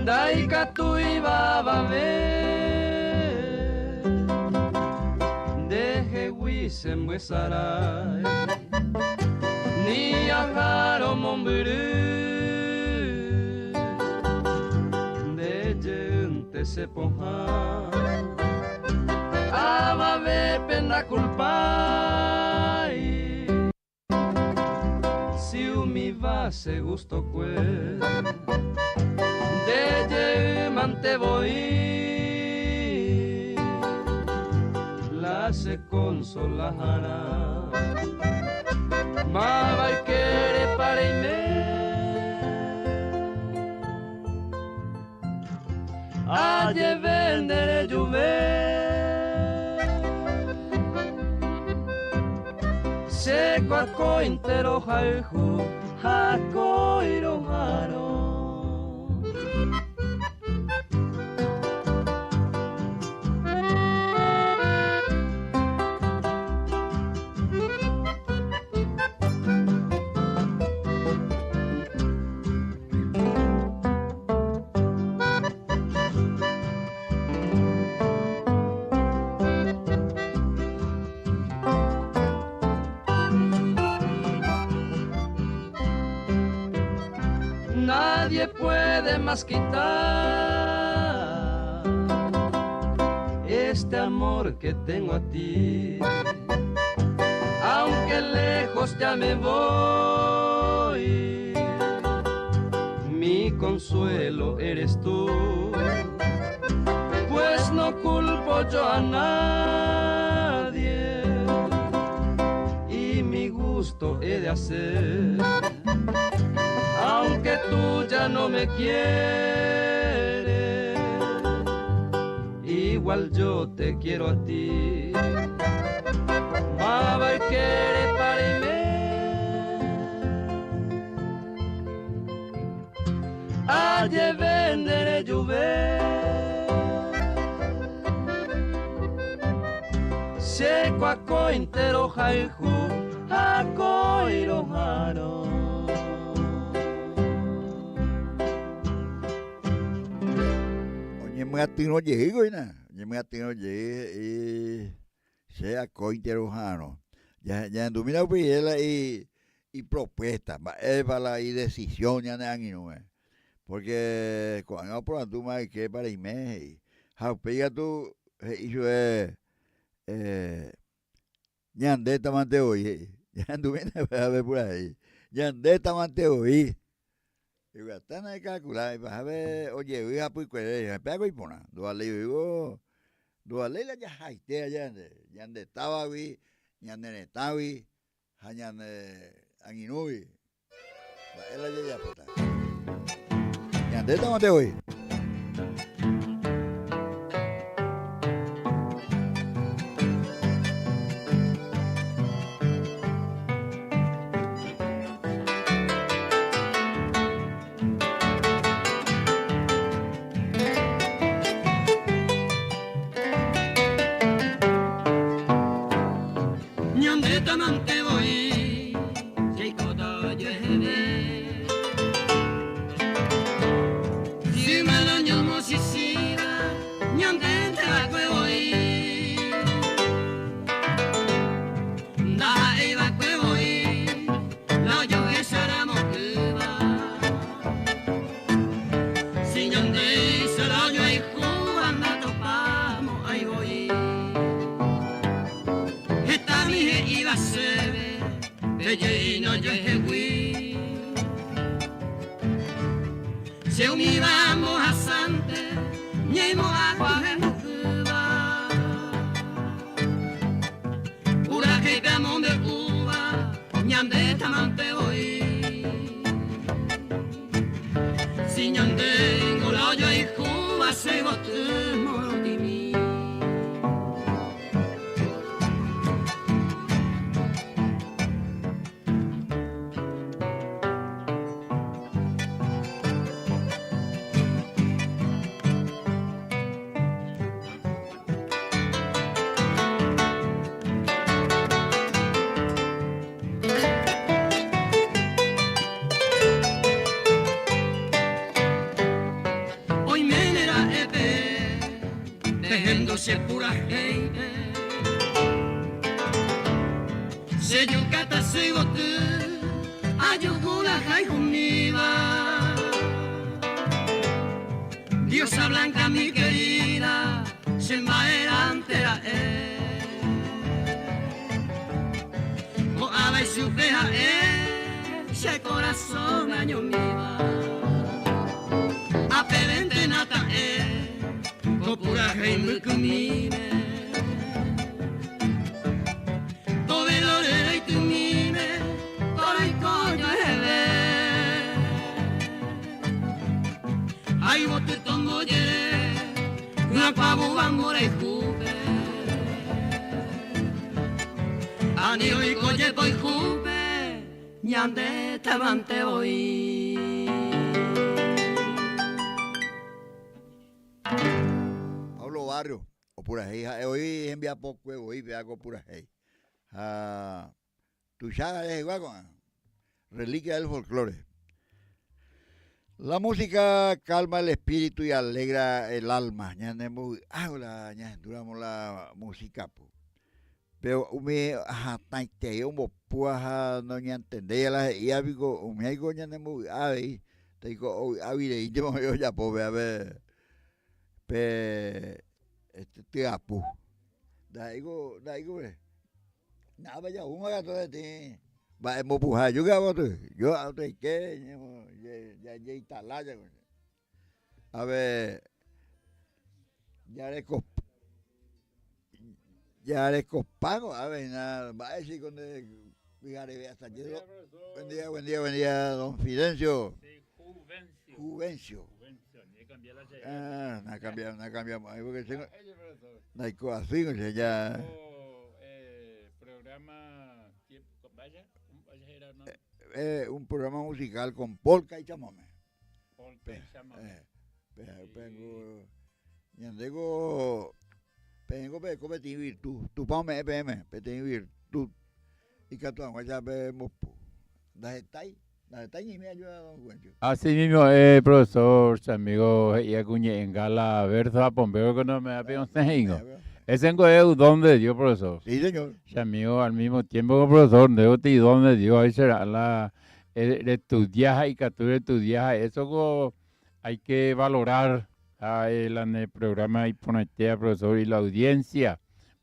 Daikatu ibaba ve deje wisen buesarai ni agaro momburu de gente se ponja ama ve pena culpai si umi va se gusto cue de mante voy la se consolará ma va y quiere para irme ayer venderé lluve seco a cointero jaijo jaco irojaro. Nadie puede más quitar este amor que tengo a ti. Aunque lejos ya me voy, mi consuelo eres tú. Pues no culpo yo a nadie y mi gusto he de hacer. Aunque tú ya no me quieres, igual yo te quiero a ti. Mava y quiere para irme, ayer venderé lluve, seco a cointero jaiju, a coiro jaro. Me atino llego na, me atino llegue sea cointerojano. Ya domina ela y propuesta, para la decisión ya no. porque cuando por tu más que para ime pega tu hizo ñande tamante hoy ya anduve a ver por ahí ñande tamante hoy y están ahí calcular para ver oye voy a pues que pego y pona do ale digo do ale la ya haite allá ñande estaba vi ñande estaba vi ñande anginubi ela ya pota ñande tamante hoy Tamante voy, si coto llueve, si me lo llamo si siga, ñande te la que voy, da iba que voy, la yo será motiva, si ñande será yo y jugando topamos ahí voy. Iba se ve, de no yo es se univamos a Sante, ni mo agua en Cuba, pura que veamos de Cuba, ñande tamante voy, si ñande ngolo yo y Cuba se botemos de mí. Se pura gente se yucata se bote ayugula hay conmigo diosa blanca mi querida se maera entera o ala y su peja ese corazón año mío apelente nata pura gente comine dove l'ore tu mime ora il coglio ai volte tombo una pavo amore e cupe anio i colle poi cupe ñande tamante voy. Barrio o pura hey hoy envía poco hoy ve algo pura hey tu chaga es igual con reliquia del folclore. La música calma el espíritu y alegra el alma. Ya duramos la música pero me taite un poco no ya entendía la ya digo me digo ya no ahí te digo ahí yo ya puedo ver te apu daigo nada ya un gato de ti va hemos pujar yo que ya instalada a ver ya le copago a ver nada va a decir con fíjate hasta yo buen día don Fidencio Juvencio no ha cambiado ahí porque tengo no hay cosa así o sea ya programa vaya era no un programa musical con polka y chamamé pengo competir virtud tu pame EPM petir virtud y que tú ya vemos da está y me ayuda don Juvencio. Así mismo, profesor, amigo, y acuñe en gala verso a Pompeo que no me ha pedido un sejigo. Ese es un don de Dios, profesor. Sí, señor. Amigo, al mismo tiempo, profesor, de don de Dios, ahí será la estudiaja y captura estudiaja, eso como hay que valorar en el programa Iponatea, profesor, y la audiencia,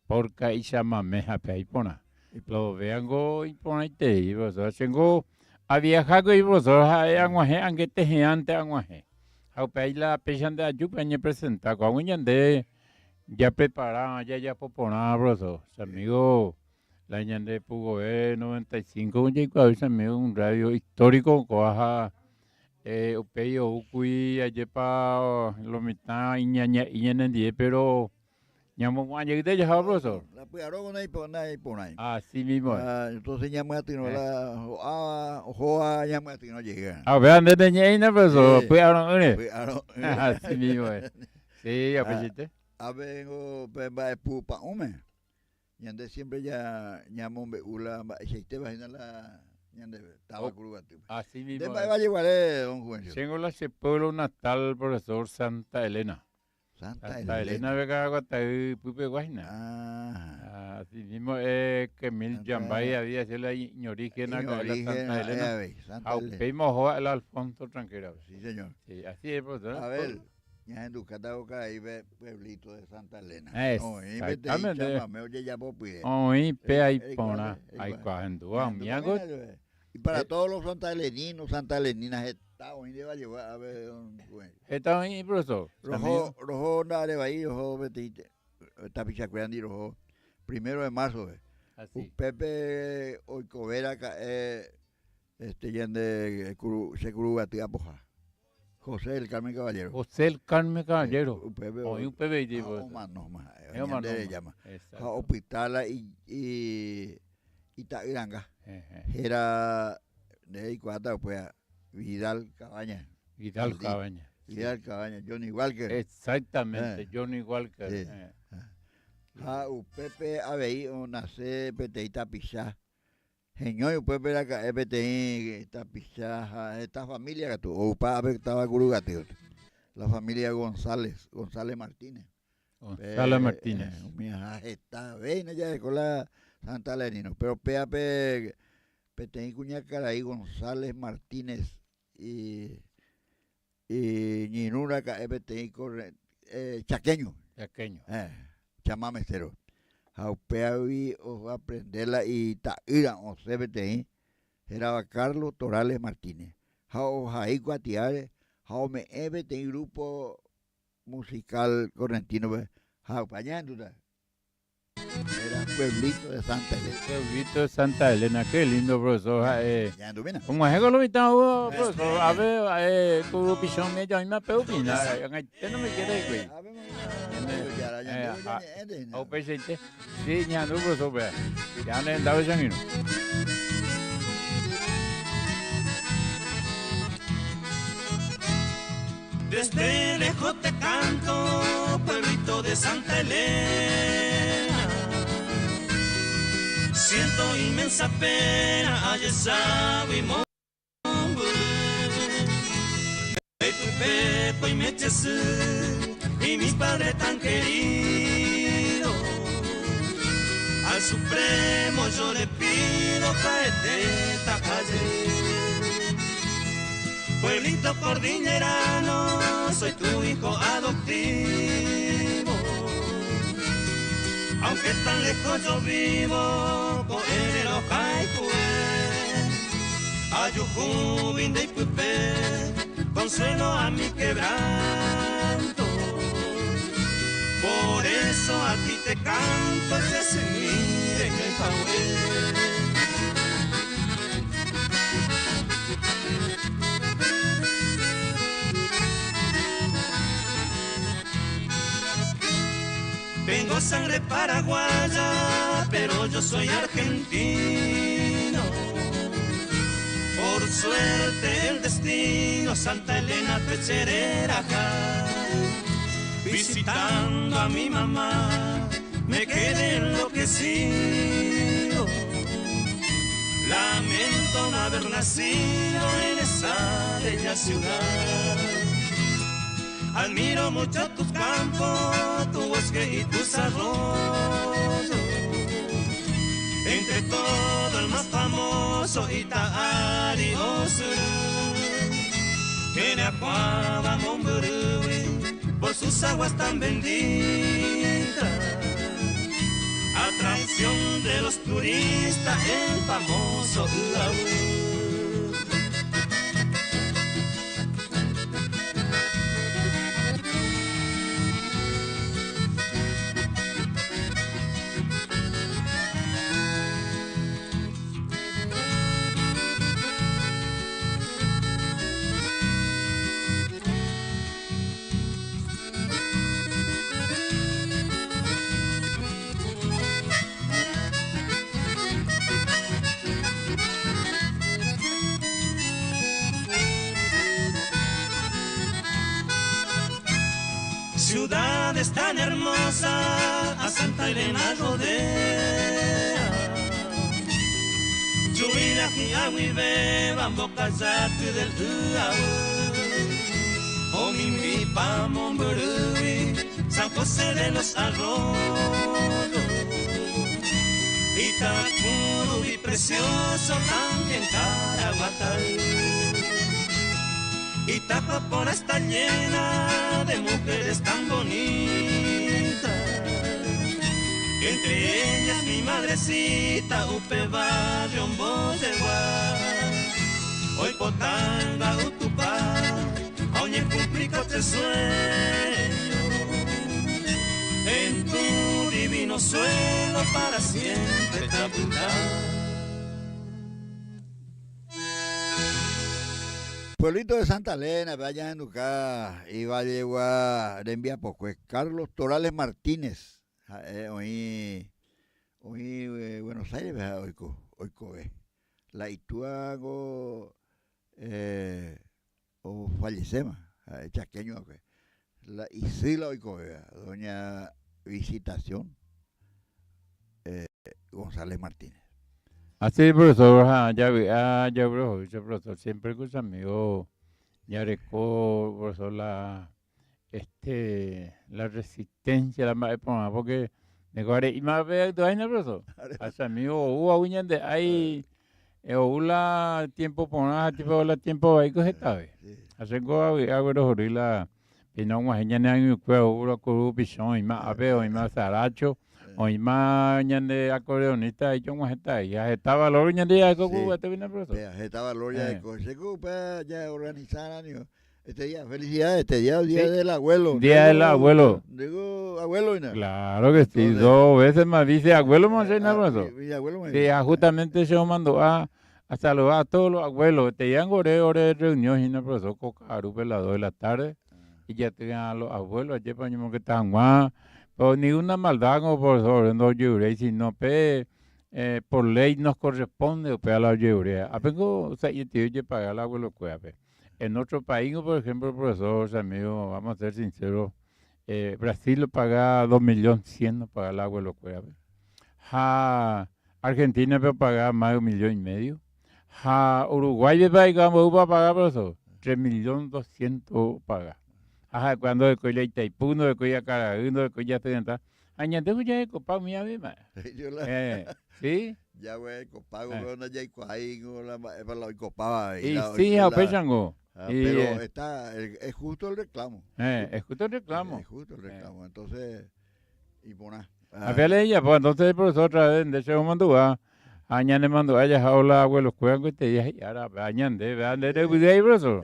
porque y llama meja pe Ipona. Lo vengo Iponatea, profesor, tengo a viajar con profesor, aunque te ante aunque. A la pecha de ayuda me presenta, con de ya preparada, ya poponada, profesor, amigo. La ñande Pugo 95, un radio histórico, coaja Upeyo, Ukui, Ayepa, Lomita, Iñanendie, pero ñamo guañe de ya, profesor. La puyaron ahí por ahí. Así mismo. Entonces ñamati no la joa ñamati no llega. Vean desde ñeina, profesor, puyaron, así mismo. Sí, apetite. A ver, va pupa, hombre. Ñande siempre ya ñamo ula aceite vagina la ñande estaba curugati. Así mismo. De va a llevar don Juvencio. Tengo la pueblo natal, profesor Santa Elena. Santa Elena Vega Guatay Pupe Guayna. Así mismo que Mil Yambay había sido la ñorígena con la Santa Elena. Aupemos al Alfonso Tranquera. Sí, señor. Sí, así es, profesor. A ver. Ya en Ducataoca ahí ve pueblito de Santa Elena. Exactamente. Hoy pe ahí pona, ahí cogen y para todos los santaeleninos, santaeleninas, está hoy día va a llevar a ver está ahí, profesor. Rojo nare va ahí, rojo betite, tapichacuandi rojo, 1 de marzo. Así. Pepe Oicovera, yende se curugatia poja. José del Carmen Caballero. José del Carmen Caballero. Un Pepe. Un Pepe. No más. Llama. Hospitala y Tairanga. Era de Icuata, pues, Vidal Cabaña. Vidal Cabaña. Johnny Walker. Exactamente, Johnny Walker. Pepe Abei, nace Peteita Pichá. Señor, pues ver acá, esta pichaja, esta familia que tu opa estaba curugati, la familia González Martínez. Martínez. Mira, está bien, ya con la Santa Lenino, pero peape petén cuña caray González Martínez y Ñinura petén chaqueño. Chamamestero. Jaupeavi o aprenderla y taira o CBTI era Carlos Torales Martínez. Jau Jai Guatiare, Jau me EBTI grupo musical correntino, Jau Pañando. Era pueblito de Santa Elena. Pueblito de Santa Elena, qué lindo, profesor. Como es que lo invitamos, profesor, a ver, tu pichón me llama a peupina. No me quiere, güey. Presente. Sí, ya no, profesor, ya no andaba sanguino. Desde lejos te canto, pueblito de Santa Elena. Siento inmensa pena, ayer sabe y mombo. Me tu pepo y me chesú, y mis padres tan queridos. Al Supremo yo le pido caete esta calle. Pueblito cordillerano, soy tu hijo adoptivo. Aunque tan lejos yo vivo, coero caicue. Ayujú, vinde y pupe, consuelo a mi quebranto. Por eso a ti te canto, que se mire en el jaué. Tengo sangre paraguaya, pero yo soy argentino. Por suerte el destino, Santa Elena Pecherera acá. Visitando a mi mamá, me quedé enloquecido. Lamento no haber nacido en esa bella ciudad. Admiro mucho tus campos, tu bosque y tus arroyos. Entre todo el más famoso, Itaari Osuru. tiene acuada Momburui por sus aguas tan benditas. Atracción de los turistas, el famoso Ulaú. Ciudades tan hermosas a Santa Elena rodea. Chubira y Aguibe, Bambocazate del Uau. Omimbipa, Momburui, San José de los Arroyos. Itacuru y Precioso, también Caraguatay. Itapapona está llena de mujeres tan bonitas, entre ellas mi madrecita Upe Barrio Boyeguá. Hoy Potanga Utupá, Oñe cumplico este sueño, en tu divino suelo para siempre habitar. Pueblito de Santa Elena, vayan en acá, y Vallegua, de envía poco, es Carlos Torales Martínez, hoy Buenos Aires, hoy la Ituago, o fallecema, chaqueño, la Isila hoy doña Visitación, González Martínez. Así, profesor, profesor, siempre con sus amigos, ya recuerdo, profesor, la resistencia, porque me acuerdo, y más vez, profesor, a sus amigos, hubo uñas de ahí, la tiempo, tiempo, ahí que se sabe. Así que hago la, y no, mañana, y corrupción, y más apeo, y más zaracho. Hoy más ñande acordeonista y yo más está ya estaba lo ñande ya coco te viene profesor ya estaba lo ya ya organizaron este día felicidades este día el día del abuelo digo abuelo ¿no? Claro que sí. Entonces, 2 veces más dice abuelo más profesor sí justamente se mandó a saludar a todos los abuelos te llegan ore reunión y no profesor cocaru a las 2 de la tarde y ya tenían a los abuelos ayer para que estaban más. O ni una maldad como profesor, no lloré, sino por ley nos corresponde a la lloré. Apenas, o sea, y te oye pagar el abuelo cueve. En otro país, por ejemplo, profesor, amigo, vamos a ser sinceros, Brasil lo paga 2.100.000 no paga el abuelo cueve. Argentina va a pagar más de 1.500.000. Uruguay va a pagar, profesor, 3.200.000 paga. Ajá, cuando de coya Itaipuno, de coya Caraguino, de coya Occidental. Añade ya de copado mi ave, ¿sí? Ya güey, copado, no ya hay para la copaba. Y sí, a Pechango. Pero es justo el reclamo. Es justo el reclamo. Es justo el reclamo, entonces, y poná. A ver ella, pues entonces el profesor otra vez, de hecho, mandó a Añane mandó a ella jaula abuelos cuidan que te dije y ahora Añande, vean de ahí, profesor.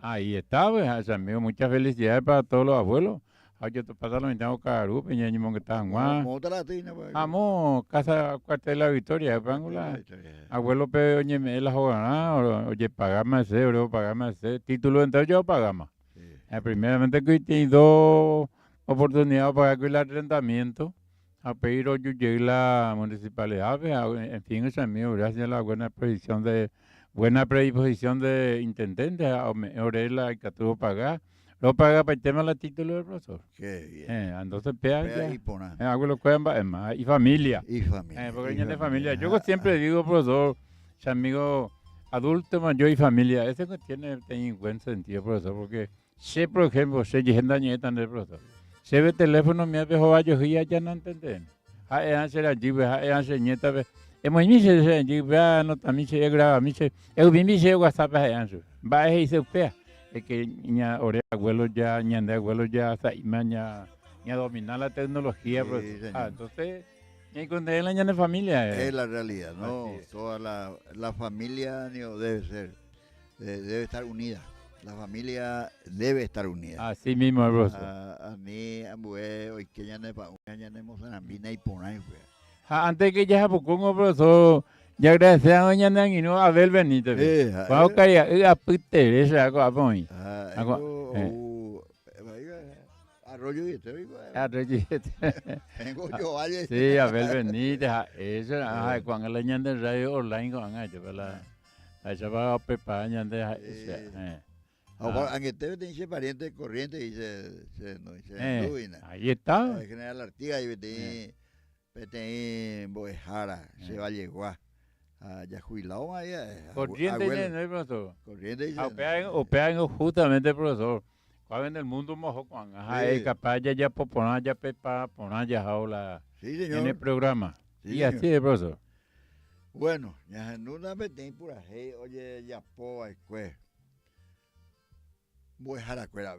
Ahí está, pues, amigo, muchas felicidades para todos los abuelos. Yo te paso los mitad Caru, Peña que estaban guau. Amo, casa cuartel de la Victoria, Pangula. Abuelo pe oye me la jugana, oye pagame ese, bro, pagame ese. Título entonces yo pagama. Primeramente que tengo 2 oportunidades para pagar el arrendamiento. A pedir hoy llegué la municipalidad, en fin, eso es mío, gracias a la buena predisposición de intendente, ahora la que tuvo que pagar, lo paga para el tema del título del profesor. Qué bien. Entonces, pega y pona. Y familia. Y familia. Porque de familia. Yo siempre digo, profesor, amigo adulto, mayor y familia, ese que tiene buen sentido, profesor, porque sé, por ejemplo, sé que gente nieta del profesor. Se ve teléfono me dejó varios días ya no entender. Hace la jibe, hace nieta. Hemos iniciado ese jibe, no también se graba, me se, eu vi me se WhatsApp hace. Va a ese pea. es que ña ore abuelo ya, ña de abuelo ya, ña domina la tecnología, Sí, profesor. señor. Entonces, ña con de la ña de familia. Es la realidad, ¿no? Así es. Toda la familia debe ser, debe estar unida. La familia debe estar unida. Así mismo, profesor. A mí, a mujer, hoy que ya no es Mozambique y por ahí, pues. Antes que ya pongo, profesor, ya gracias a doña Nanguino a Abel Benítez. Cuando caía, a Teresa, a Poy. Arroyo y este, Vengo yo, vale. Sí, Abel Benítez, eso, cuando la ñan de radio online, cuando hecho, ¿verdad? Esa va a Pepa, ñan de aunque te dice pariente corriente y ahí está. General Artigas y Petén Boejara, se va a llegar. Ya jubilado ahí. Corriente, ¿no, profesor? Corriente. Opean justamente, profesor. Cuando en el mundo mojo, cuando capaz ya poner ya pepa, poner ya jaula en el programa. Sí, y así es, profesor. Bueno, ya en una Petén por ahí, oye, ya po a escuela. Boejara, cuera,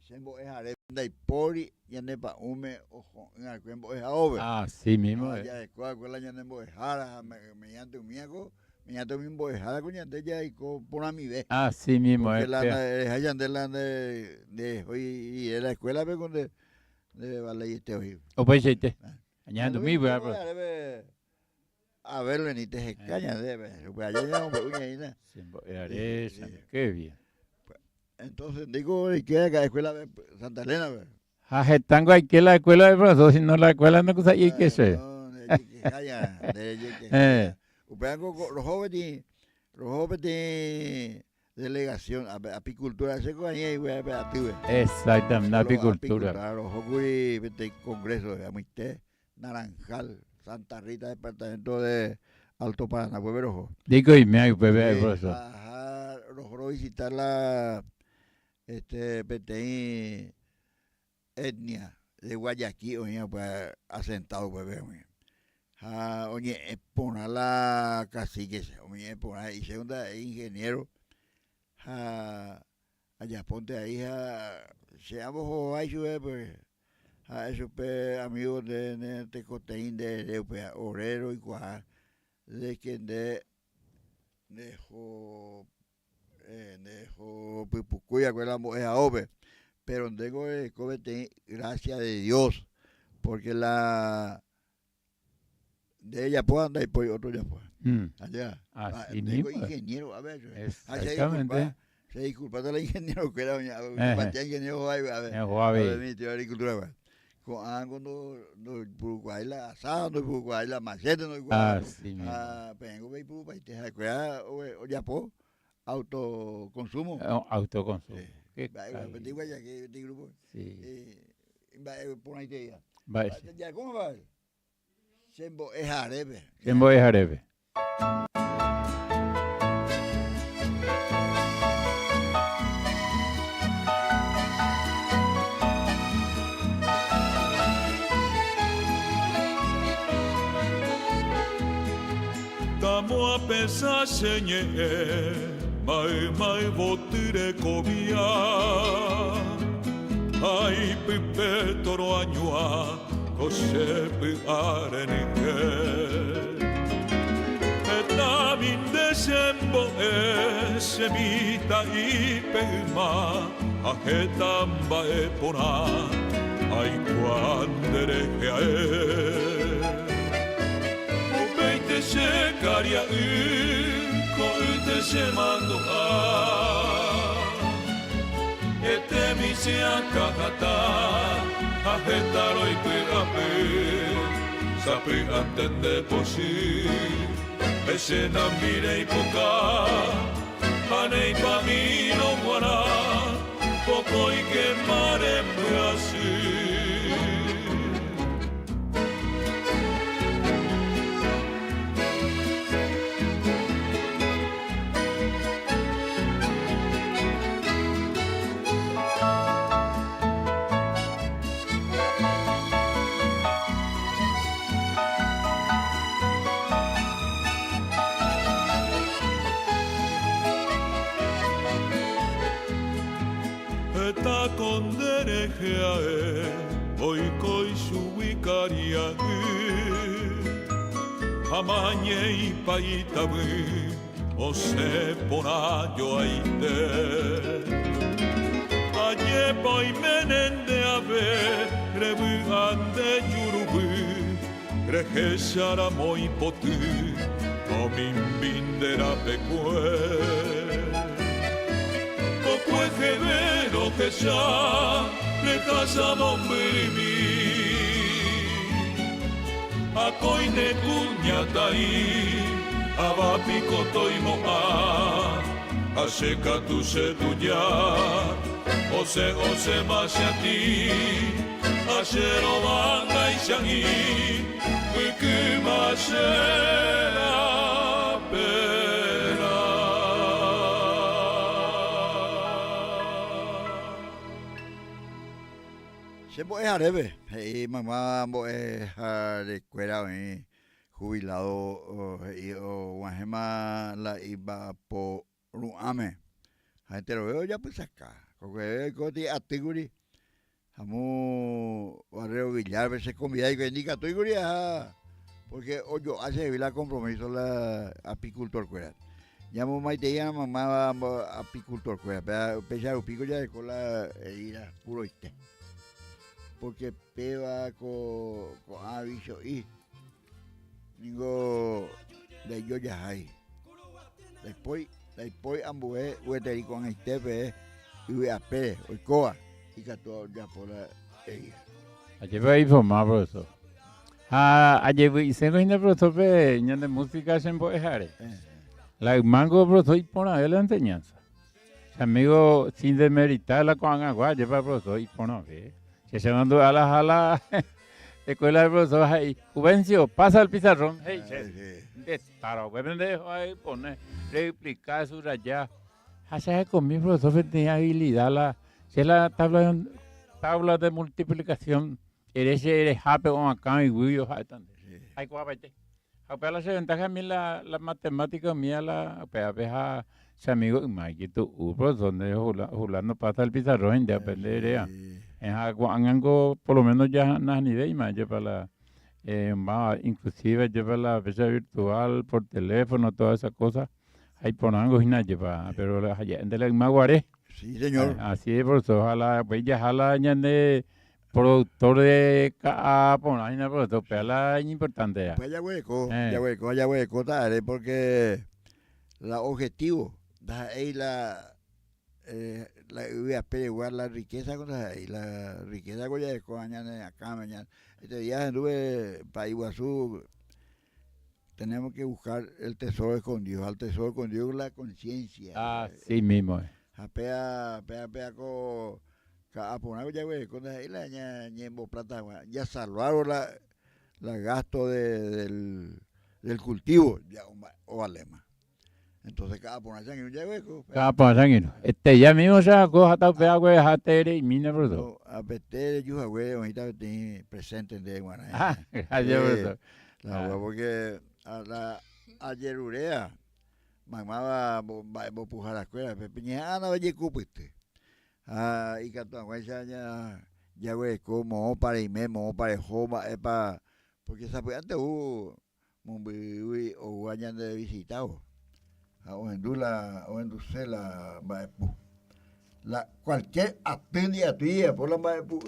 se boejare, y pori, ya ne pa ume, ojo, en el cuembo es over. Así mismo. Ya de cuál ya ne boejara, mediante un miaco, mediante un boejara, con ya y por a mi vez. Así mismo. Porque la de hoy y de la escuela, pero con de vale este hoy. O pues este. Añadiendo mi voy a ver, venite se caña, pues allá ya no me qué bien. Entonces digo, ¿qué es la escuela de Santa Elena? Tango hay que la escuela de profesor, si no la escuela no cosa y que sé. Los jóvenes delegación, apicultura, se coña y voy a exactamente, apicultura. Los jóvenes de congreso de Amistad, Naranjal, Santa Rita, departamento de Alto Paraná, Pueblo. Digo, y me hago profesor. Logró visitar la Petén etnia de Guayaquil, oye, pues asentado, pues oye, poner la cacique, oye, poner y segunda ingeniero, allá ponte ahí, seamos ahí, pues, esos amigos de Tecoteín, de Orero y Cuajá, de quien dejó Pupucuya con la mujer Ove, pero tengo gracias de Dios, porque la de ella puede andar y por otro ya puede. Allá. Así tengo mismo. Ingeniero, a ver. Exactamente. Se disculpa de la ingeniero que era ingeniero, a ver, mi tío de agricultura, cuando Puruguay la asada, no Puruguay la machete, no igual. Así mismo. Vengo y Puruguay te acuerdas, o ya po. Autoconsumo. Autoconsumo. Sí. Grupo. Sí. Por ahí te diga. Ya, ¿cómo va? Sembo es arebe. Sembo es arebe. Tamo a pensar, señor. Mai votire comia ai pipe toro añua cosepe arenike eta min desembo semita i pema ajetamba epona ai quandere ubeite se caria se mando mi se akahata ajetaro y pirape sapi atende posi ese namire y poca anei pamino guara poco y que mare Brasil. Meheae oikoi suikaria Hamañe ipaitabu Ose pona joaite Aye pai menende ave Rebuhan de yurubu Rejeshara moi potu Omin bindera pecue Kokue jevero jesha Rekasa mombirimi Akoine kunyatai Abapiko toimoa Asheka tu setuya Ose masiati Ashero banga ishangi Wikimashera pera Se puede arebe. Y mamá de cuera jubilado o guajema la iba por ruame. Gente lo veo ya pues acá. Porque coti atiguri. Amo barrio Villar veces comida y bendiga atiguri porque yo hace la compromiso la apicultor cuera. Llamo maiteya mamá apicultor cuera. Pesa pico ya de cola ira puro este. Porque peba con aviso y digo de yo ya hay después ambue hueteri con este y voy a pere o coa y que todo ya por ahí ayer voy a informar profesor ayer voy a hacer una profesor de música en Boejare la mango profesor y por ahí la enseñanza amigo sin demeritar la con agua lleva profesor y por ahí que se mandó a la escuela de profesor ahí Juvencio pasa el pizarrón hey para dejo ahí poner replicar su raya hace con mi profesor tenía habilidad la tabla de multiplicación eres happy con acá y guillo hay cuápete la se ventaja a mí la matemática mía la peja se amigo más que tú profesor donde Julano pasa el pizarrón de aprender en algo por lo menos ya no ni idea más lleva la inclusive lleva la fecha virtual por teléfono todas esas cosas hay por algo y nada lleva pero la gente le maguaré sí señor así es por eso ojalá pues ya ojalá de productor de por ahí no pero la importante ya pues ya hueco tal porque la objetivo da ahí la voy a averiguar la riqueza con la riqueza con ya mañana acá mañana este día anduve para Iguazú tenemos que buscar el tesoro escondido al tesoro escondido la conciencia sí mismo apea con aponar ya güey con ahí la ñembo plata ya salvaron la gasto del cultivo ya o alema. Entonces cada por allá en ya hueco. Cada por allá ya mismo se acoja hasta pega güey hatere y mina por todo. A petere yo güey ahorita presente de Guaraní. Ayer la porque ayer urea mamá va a pujar la escuela peña no vaya cupiste. Y que todo güey ya güey como para y memo para joma para porque sabe antes o guayan de visitado. O en la maepu la cualquier atendía tuya por la maepu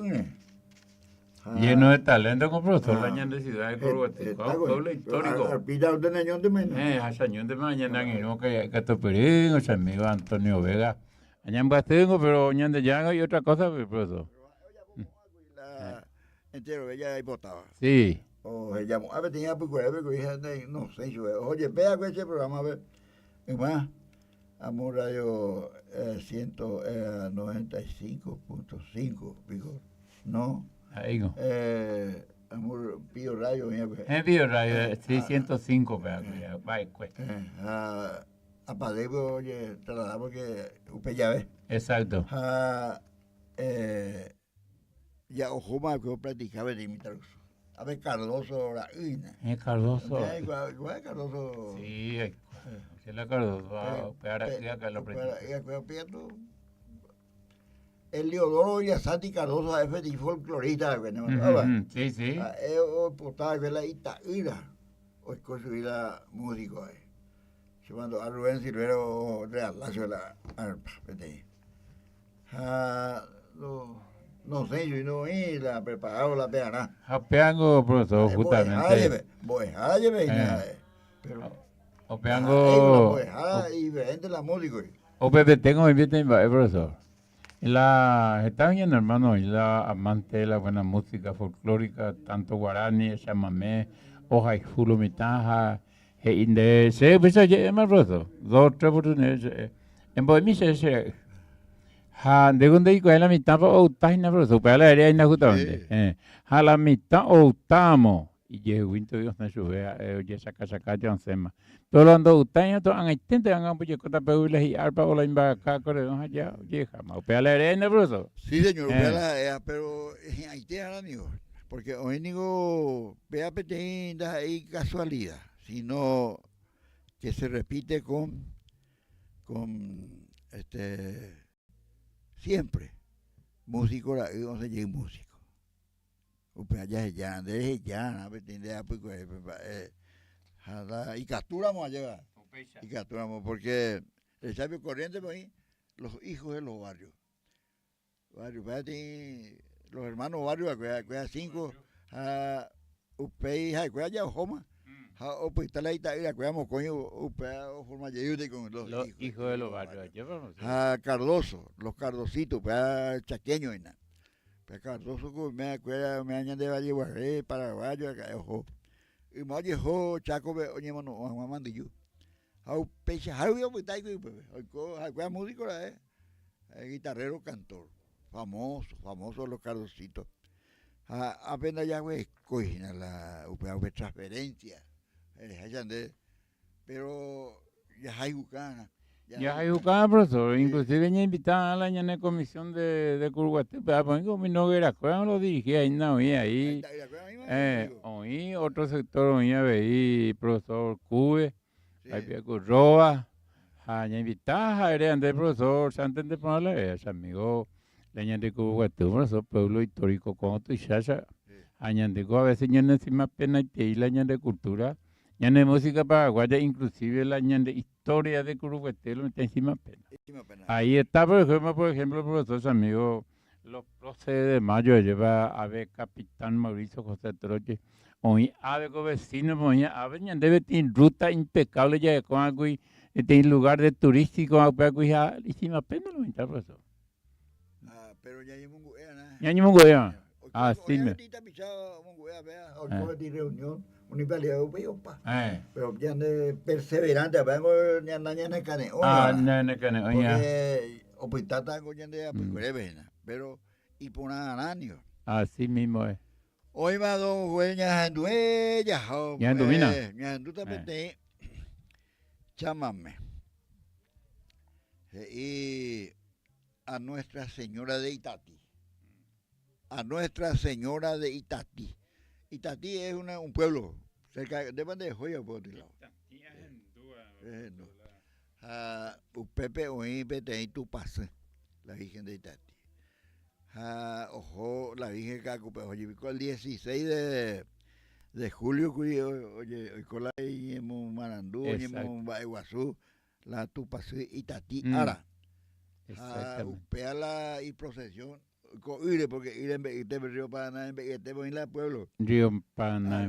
lleno de talento con profesor la ñan de ciudad de Corobate doble histórico pilla de neñón de mañana hasañón de mañana y no que to perín o sea amigo Antonio Vega ñan bastengo pero ñan de llanga y otra cosa profesor entero ella ahí votaba sí o ella a ver tenía pues no sé yo oye vea con ese programa a ver más Amor Radio 195.5 Vigor no ahí no Amor Pío Radio Pío Radio 605 va cuesta a Padebo oye trasladar porque usted ya ve exacto ya ojo más que yo practicaba de imitar a ver Cardoso la Cardoso igual Cardoso sí se la Cardoso para que lo practique el Leodoro Villasanti Cardoso es el folclorista, Sí, sí. Es portada de la Itaíra, o es construida músico. Llamando a Rubén Silvero Real, la arpa, no sé, yo no he la preparado la peana. Japeango, profesor, justamente. Pero Opeango. y diferente la música. Pepe, tengo inviten, profesor. Está bien, hermano, y la amante de la buena música folclórica, tanto guaraní, chamamé, hoja y fulumitaja, se pisa ya más profesor. 2, 3 oportunidades. En Bohemia se de donde digo la mitad o taina profesor, para la área ina justamente. La mitad o tamo y llegó into Dios na chuvea, ya saca ya sema. Pero ando taina to an intente an pues cota peule y arpa o la imba acá corre ya llega, ma para la área ina profesor. Sí, señor, pero ahí te harán amigo, porque hoy digo vea petinda hay casualidad, sino que se repite con siempre músico la no se llega músico upea ya Andrés ya y capturamos allá y capturamos porque el sabio corriente pues los hijos de los barrios los hermanos barrios cuida 5 upea cuida ya Joma pues la Italia cuidamos coño upea forma de con los hijos de los barrios. Cardoso, los cardositos, pues chaqueños y nada. Pues Cardoso me acuerda me añade de Valle Guarré, Paraguayo, acá ojo. Y me oye chaco oye mano mandillo. Au pecha había pues tai pues cuida músico la guitarrero cantor, famoso los cardositos. Apenas ya güey cogina la transferencia. Pero ya hay bucana. Ya hay bucana, profesor. Inclusive ya invitada a la ñana comisión de Curuguaté, pero pues mi Noguera Cueva lo dirigía ahí, no ahí. Oí otro sector, oía veí profesor Cube, ahí Roa, ya invitada a el profesor Santen de Ponale, amigo, la ñana de Curuguaté, profesor pueblo histórico como tú y Chacha, añadico a veces ñana encima pena y la ñana de cultura. Ya de música paraguaya, inclusive la de historia de Curuguaté lo está encima pena. Ahí está, por ejemplo, el profesor amigo, los próceres de mayo lleva a ver capitán Mauricio José Troche, hoy ave vecino, hoy ave debe tener ruta impecable ya de con algo y tiene lugar de turístico, algo ya encima pena lo está, profesor. Pero ya hay munguea, ¿no? Ya hay munguea. Sí, me. Reunión. Pero ya de perseverante, vengo ya no cane. Porque opitata con ya de pero y por nada año. Así mismo es. Hoy va don Güeña Dueña, ya domina. Ya también chámame. Y a Nuestra Señora de Itati. A Nuestra Señora de Itati. Itatí es un pueblo cerca de Bandejoya por otro lado. Pepe oí pete tu pase la Virgen de Itatí. Ojo la Virgen Caco, pues oye el 16 de julio oye con la en Marandú, en Baiguazú, la tu pase Itatí Ara. Upea la y procesión porque ir en Río Paraná, en la pueblo. Río Paraná,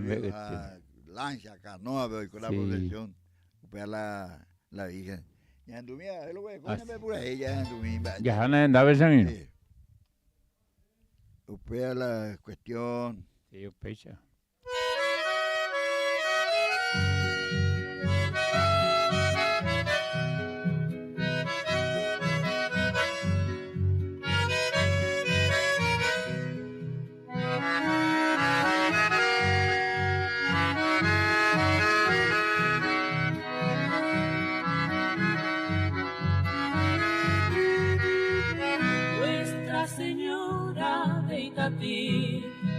lancha, canoa, con la procesión, para la Virgen. Ya andumía, es lo que coño por ahí, ya andumía. Ya andaba ese upea la cuestión. Sí, pecha.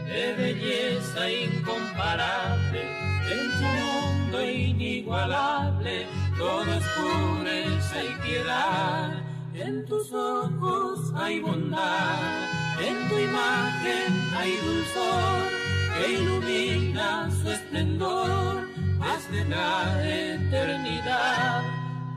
De belleza incomparable, en su mundo inigualable, todo es pureza y piedad. En tus ojos hay bondad, en tu imagen hay dulzor, que ilumina su esplendor desde la eternidad.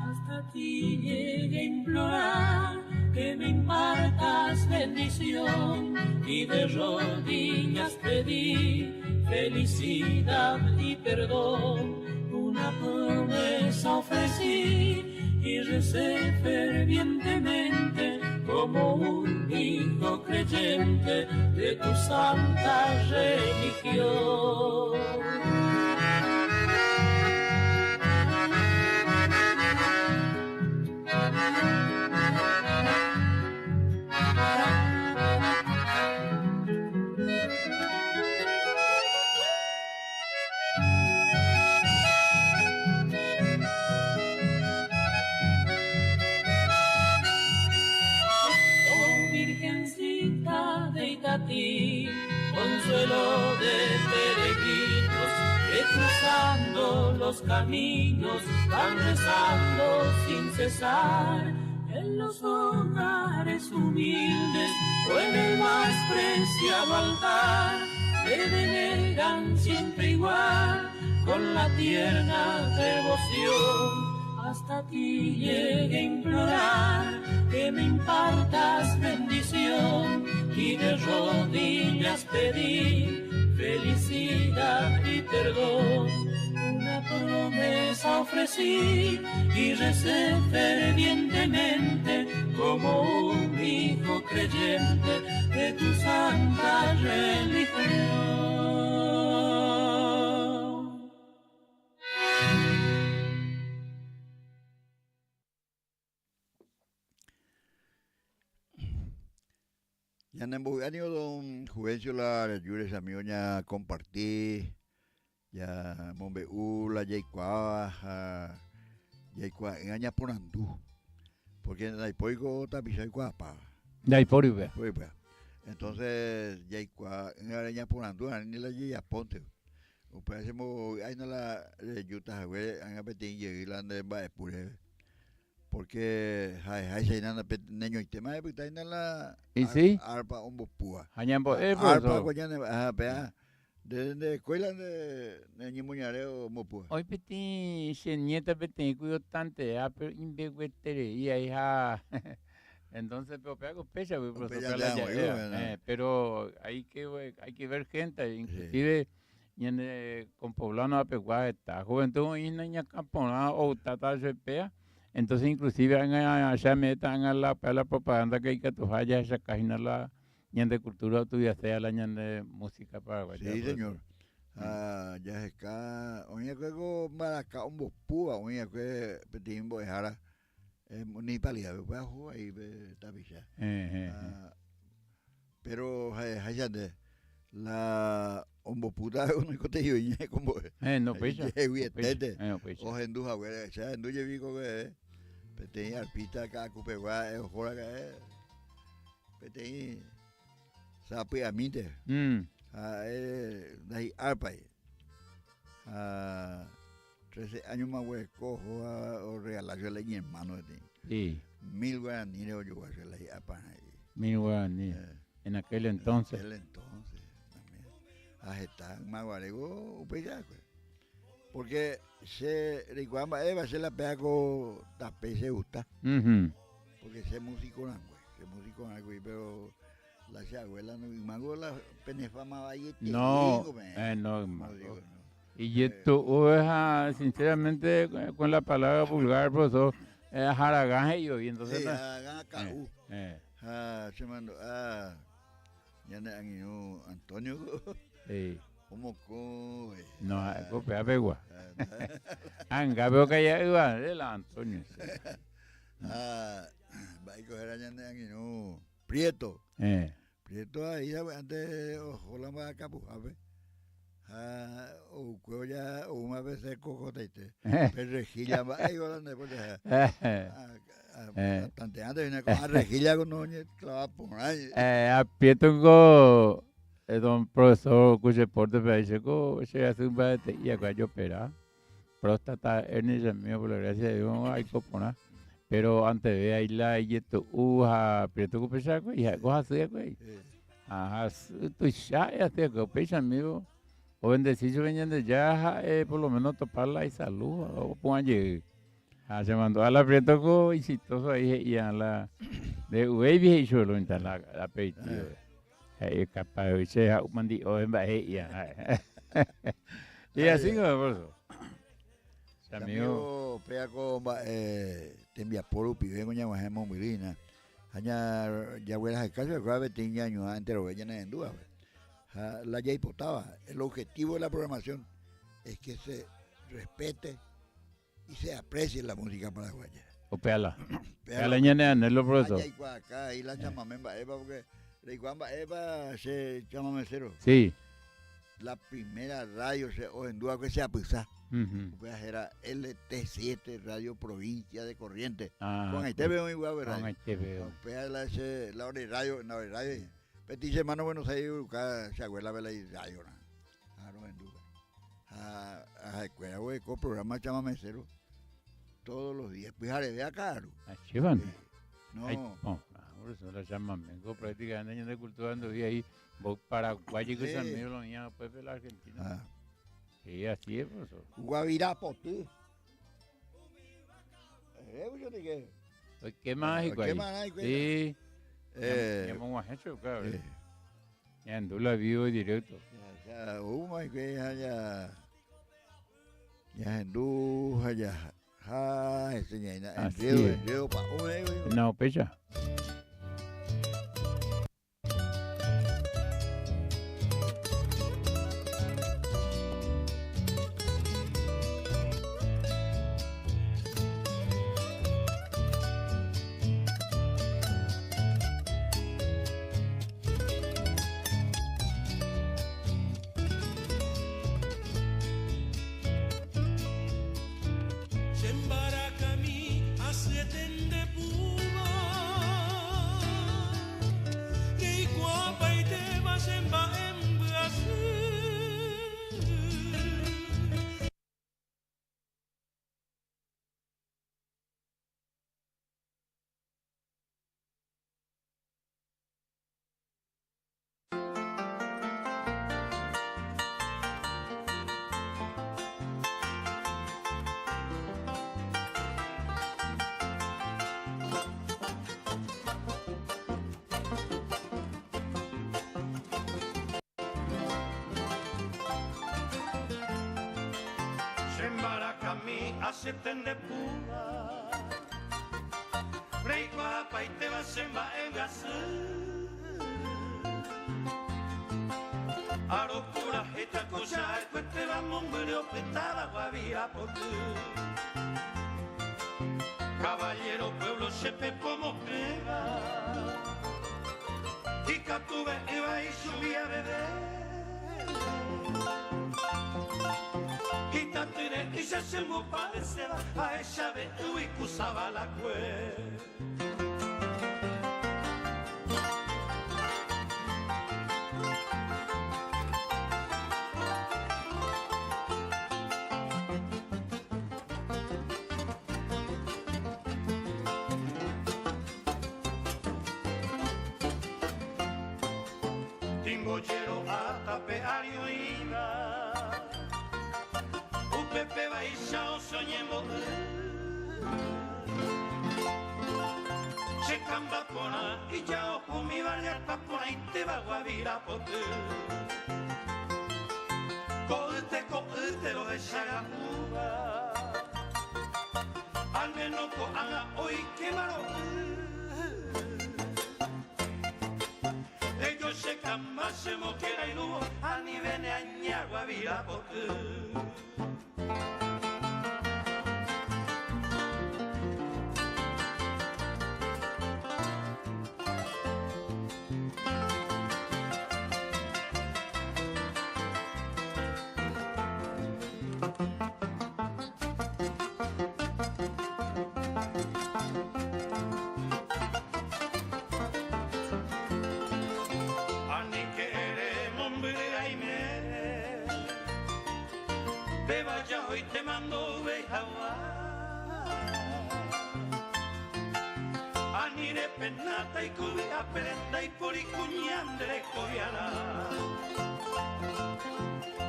Hasta ti llegué a implorar que me impartas bendición y de rodillas pedí felicidad y perdón. Una promesa ofrecí y recé fervientemente como un hijo creyente de tu santa religión. Ti, consuelo de peregrinos que cruzando los caminos van rezando sin cesar en los hogares humildes o en el más preciado altar te veneran siempre igual con la tierna devoción. Hasta ti llegué a implorar que me impartas bendición y de rodillas pedí felicidad y perdón. Una promesa ofrecí y recé fervientemente como un hijo creyente de tu santa religión. Ya en Buganio, don Juvencio la Yures amigo ya compartí, ya Mombeú, la Yaikua, en Aña Ponandú, porque en Aipoigo también guapa. Yaiporibe. Entonces, Yaikua, en Aña Ponandú, ni la Yaya Ponte. O parecemos, hay no la Yuta, güey, han apetito y la de Baepure. Porque hay nada niño y tema porque hay nada ¿y sí? arpa ombopúa Hañambo arpa guayane pea de escuela de nimuñareo mopúa hoy peti nieta peti cuyo tante pero imbeguetere y ahí entonces pero pego pecha pero hay que ver gente inclusive con poblano apegua está juventud y niña campona o tata se pea. Entonces, inclusive, allá metan a la propaganda que hay que tojar esa página la de cultura tuya sea la de música paraguaya. Sí, señor. Ya es que, oye, que maraca un bopúa, oye, que petimbo dejara ni palida, voy a jugar ahí, tapicha. Pero, allá de la omboputa uno que te digo, como no pecha. O henduja, güey, ya henduja vico que petei arpita acá cupegua ojora que petei sapi amite daí arpa 13 años más güey cojo o regalar yo le mi hermano sí 1000 guaraníes yo voy a hacerle arpa 1000 guaraníes en aquel entonces también está maguarego upeyá porque se recuerda Eva se la pega con tapé se gusta porque se músico güey pero la abuela no mago la penefama vaya no y esto sinceramente con la palabra vulgar profesor jaragaje yo y entonces sí se mandó ya no Antonio sí ¿cómo coge? No, copia pegua. Anga veo que ya iba el Antonio. Va a coger allá en no Prieto. Prieto ahí antes ojalá va a capujar. O cuello ya una vez el cocotete. Pero rejilla va ahí volando después bastante antes viene con rejilla con no clava por ahí. A Prieto go don profesor cuyo porte país ko se hace un bate y acá yo opera próstata hernia mío por la gracia de Dios hay copona Pero antes de ahí la y esto prieto que pesa güey, ya coja güey. Ajá, tú ya te que pesa amigo. O bendecido venían de ya por lo menos toparla y salud o ponle. Se mandó a la prieto y exitoso ahí y a la de wavy y solo en la peito. Capaz de ser un mandi o en baje ya. Y así como por eso. Amigo, pega con tembia por pibe con llama hemo mirina. Hanya ya huelas de casa, grave tiene años antes lo veían en duda. La ya hipotaba. El objetivo de la programación es que se respete y se aprecie la música paraguaya. O peala. Peala ñane en el profesor. Acá y la chamamemba Eva porque la iguamba Eva se llama mesero. Sí. La primera radio o en duda que se apisa. Pues era LT7 Radio Provincia de Corrientes. Con ahí te veo igual, ¿verdad? Con ahí te veo. La hora de radio, la hora de radio. Petiche hermano Buenos Aires, se abuela vela y radio, ¿no? En duda. A escuela, güey, con programa chama mesero todos los días. Pues jare, ve acá, ¿no? Chivan. No. Por eso la llaman, vengo prácticamente de cultura ando ahí. Voy Paraguay y que mío los niños pues de la Argentina. Sí, así es, profesor. Guavirapote. ¿Qué más hay, güey? ¿Qué más hay, güey? Sí. Ya hemos hecho, claro. Ya ando la vivo directo. Ya, ya ando, ya. Enredo, pa. No, pecha. Setende pura Reikwa paite basemba engasu Arokura heta cosa Kwete ba mongbere opetaba guavira potu Caballero pueblo sepe como pega Tika tuve iba y subía a beber y se hacemos parecer a ella de tu y cruzaba la cue. Timbochero a tapeario iba. Pepe va y chao soñemos Se camba pona y chao con mi barrial papona y te va a guavira pote Colte lo de Chagapuga Al menos coana hoy quemaron Ellos se camba se moquera y lugo a ni vene a ñar guavira pote penata y cubia prenda y por y cuñandre cobiara.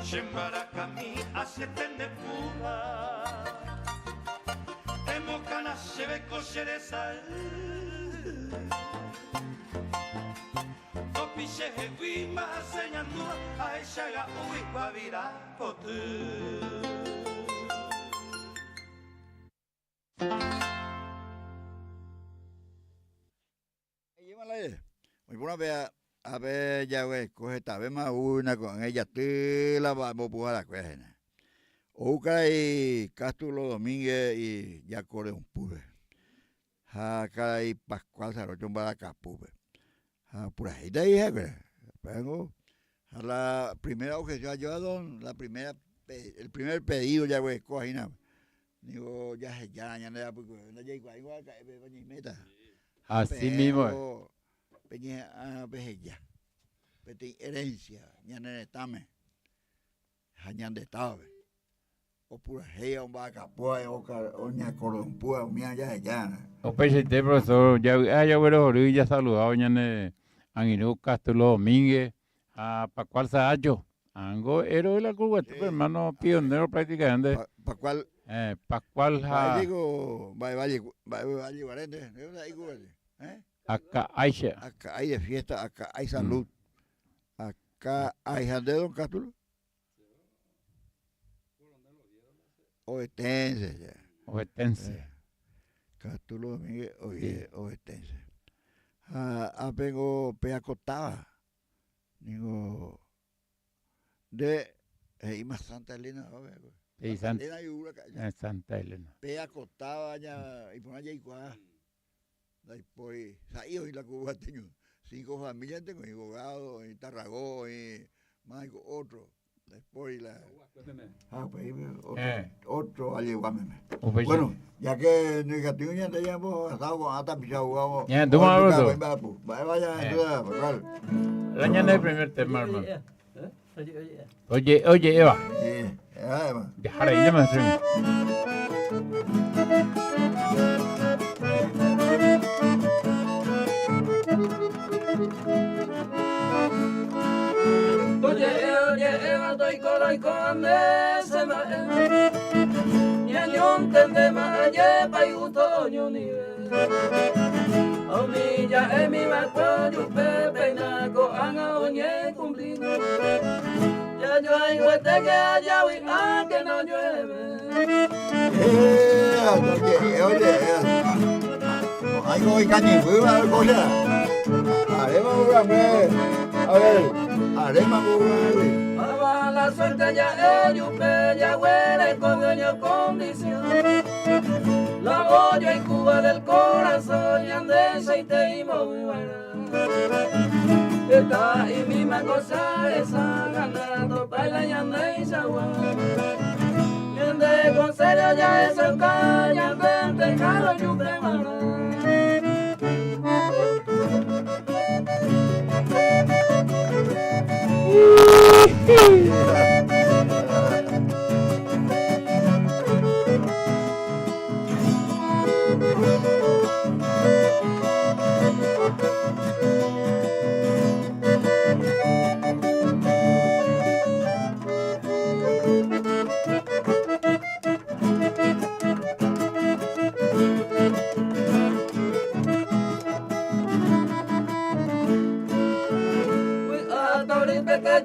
Shembarakami hace tende pura. Emocana se ve cochereza. Opiche wima señando a ella ga uy guavira potu. Muy buena vez a ver ya güey, coge esta vez más una con ella te la vamos a pujar la cuejena. Oca y Cástulo Domínguez y ya corre un pube. Acá y Pascual Sarochón para acá pube. Por ahí te dije que vengo a la primera objeción yo a don la primera el primer pedido ya güey coge nada. Digo ya ya porque no llega igual que meta. Así mismo. Peña ya. Peti herencia, ñane tame. Hañan de tabe. O pura heya un vaca poa o ña cordón pua o mía ya. O peche te profesor, ya bueno ya saludado ñane Anginú Cástulo Domínguez, a Pascual Sahacho. Ango héroe de la Cuba, hermano pionero prácticamente. Pascual. Pascual ha. Digo, vaya guarente, ¿eh? Acá hay de fiesta, acá hay salud. Acá hay jande don Cástulo. Oestense ya. Oestense. Cástulo Domínguez, oestense. Vengo peacotaba. Digo, de más Santa Elena, Santa Elena. Peacotaba ya, y por allá y cuá. Después, ahí la Cuba tengo 5 familias, tengo mi abogado, en Tarragó, y más otro. Después la. Otro alleguámeme. Bueno, ya que negativo ya te llamo, estado con hasta pichado. Ya, tú me hablas. Vaya, la ñana el primer tema, hermano. Oye, Eva. Eva. Dejar ahí, me hace. Oye, Eva, estoy con ese maestro. Ñañón tende maye pa' y gusto ñonive. Omilla mi maco yupe peinaco anga oñe cumplido. Ya yo hay huete que haya huí que no llueve. Oye, ay, hoy cañifuda, cosa. Haremos una vez. A ver, haremos una vez. A la suerte ya yupe, ya huele con dueño condición. La olla y Cuba del corazón y andesa y te muy buena. Esta y misma cosa esa ganando baila y anda y sagua. Y ande con serio ya es el caña de tejado yupe mana.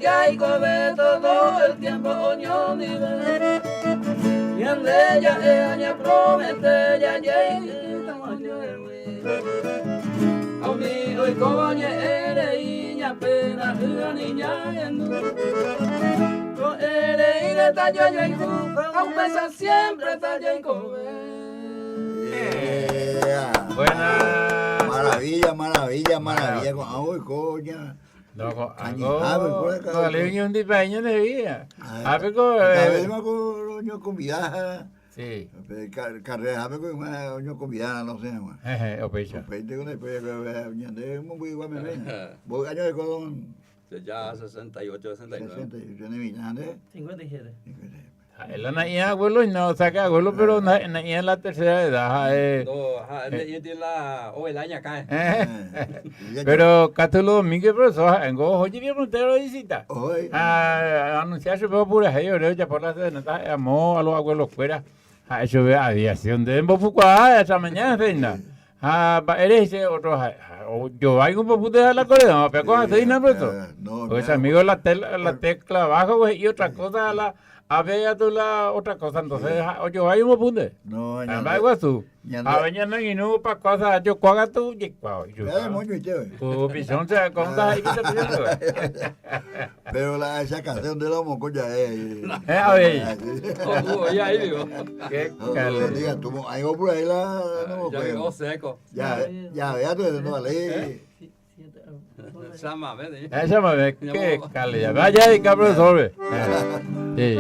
Ya y come todo el tiempo oñón y ve. Y ande ella promete ya estamos a mí hoy coñe eres niña pena una niña en no eres y de tallo y aún pesa siempre tallo y come. Buena. Maravilla con agua y coña. Loco, algo le un diseño de vida. Algo con convidada. Sí. Carrera con convidada, no sé más. O pecha. Con después de muy igual me ven. Voy año de codón. Ya 68, 69. 68 de mi 57. Él es abuelo y no saca abuelo, pero en la tercera edad. tiene la ovelaña acá. Pero Cátulo Domínguez, profesor, en Go, oye, bien, te lo visita. Anunciarse por ahí, ya por la nota, llamó a los abuelos fuera. Yo veo aviación de Embofucua esta mañana, reina. Eres otro. Yo hay un poco de la colega, pero con así, ¿no, profesor? Pues amigo, la tecla abajo, y otra cosa, había tú la otra cosa, entonces yo hay un punto. No, no. Igual tú. Había no y no para cosas, yo cuaga tú y cuau. Tu visión se conta ahí pero esa canción de los mocos ya es. A ver. Ya ahí digo. Qué diga, tú hay por ahí la ya llegó seco. Ya vea tú no vale. Llámame, qué calidad. Vaya y cabrón sobre. Sí.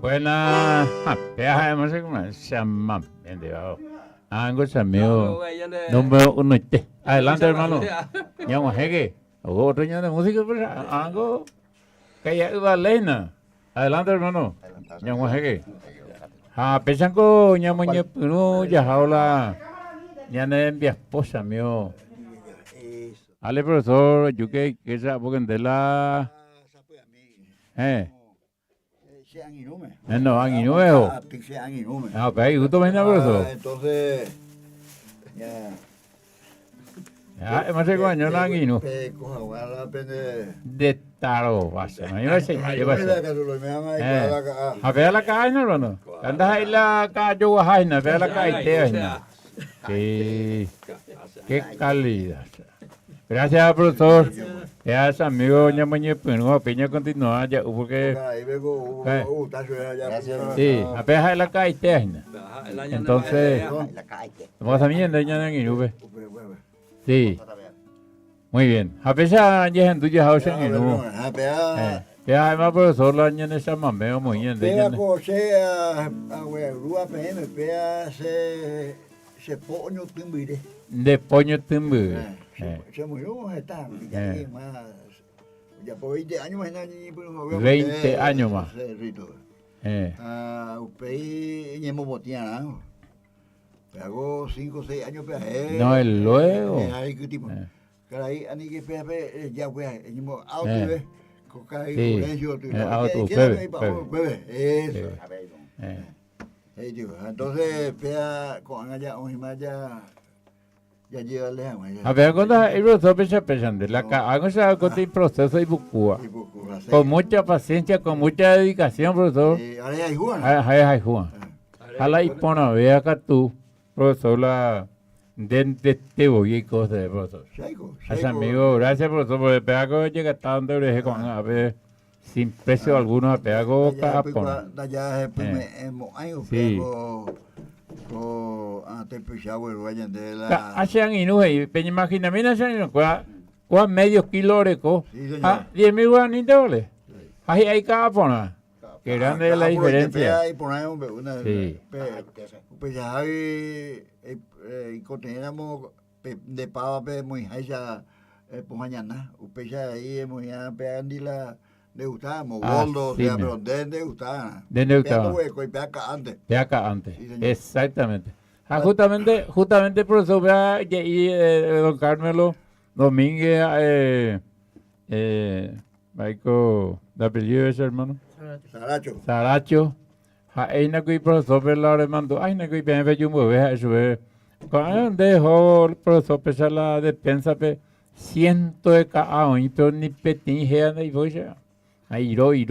Buena, peaje, no sé cómo se llama, bien debajo. Algo se mío, número uno. Adelante, hermano. Ya un jeque, otro año de música, pero algo que ya iba a leer. Adelante, hermano. Ya un jeque. Pesan con ya muñe, no, ya jaula, ya no es mi esposa mío. Ale, profesor, yo que esa porque de la. No, Anginume. Ok, justo venía por eso. Entonces, ya. Ya, hemos llegado a la Anginu. De taro, basta. No, yo no sé. A ver la caña, hermano. Andas ahí la caña, guajaina, ve la caña. Qué calidad. Gracias, profesor. Ya es amigo, ya mañana piña continúa ya porque sí, apenas en la calle técnica. Entonces, vamos a mirar ya en Irube. Sí. Muy bien. Apenas ya en tu ya house en Irube. Ya además profesor la niña esa mameo muy bien. Pega coche a Rua PM, pega se poño timbire. De poño timbire. Se murió, está, ya por 20 años más. 20 años más. Usted ñemo botiana, hago 5 o 6 años peaje. No, el luego. Caray, ani que peaje ya fue, ñemo auto ve, cocaí, colegio, auto, eso. Entonces pea con allá un ya lleva lejos. A ver, cuando el profesor pensando, hago ese proceso y bucúa. Con mucha paciencia, con mucha dedicación, profesor. Ahora hay Juan. Hay Juan. A la hispana, ve acá tú, profesor, la de voy y cosas de profesor. Es amigo, gracias, profesor, por el pedago llega hasta donde oreje con a ver, sin precio alguno, a pedago capón. Ya es año, ko ante pishawe ruaya de la Hacían inuje, pero imagínate, hacían cuál medio kilo reco. Sí, señor. 10.000 guaraníes ole. Ahí hay cada pona. Qué grande es la diferencia. Ahí ponemos una Sí. pues ya hay y conteníamos de pava pe muy haya por mañana. Pues ya ahí muy andila le gustaba mogoldo, sí, pero de gustaba. ¿Dónde gustaba? Hueco y peaca antes. De acá antes. Sí, señor. Exactamente. Justamente, profesor, vea, don Carmelo Domínguez, Michael, ¿de apellido ese hermano? Saracho. Saracho. Ahí no hay profesor, pero le mandó, ay, no hay bien, ve yo me voy a eso. Cuando dejó el profesor pesar la despensa, ciento de cada uno, pero ni petín, y voy ya. Ahí iró, y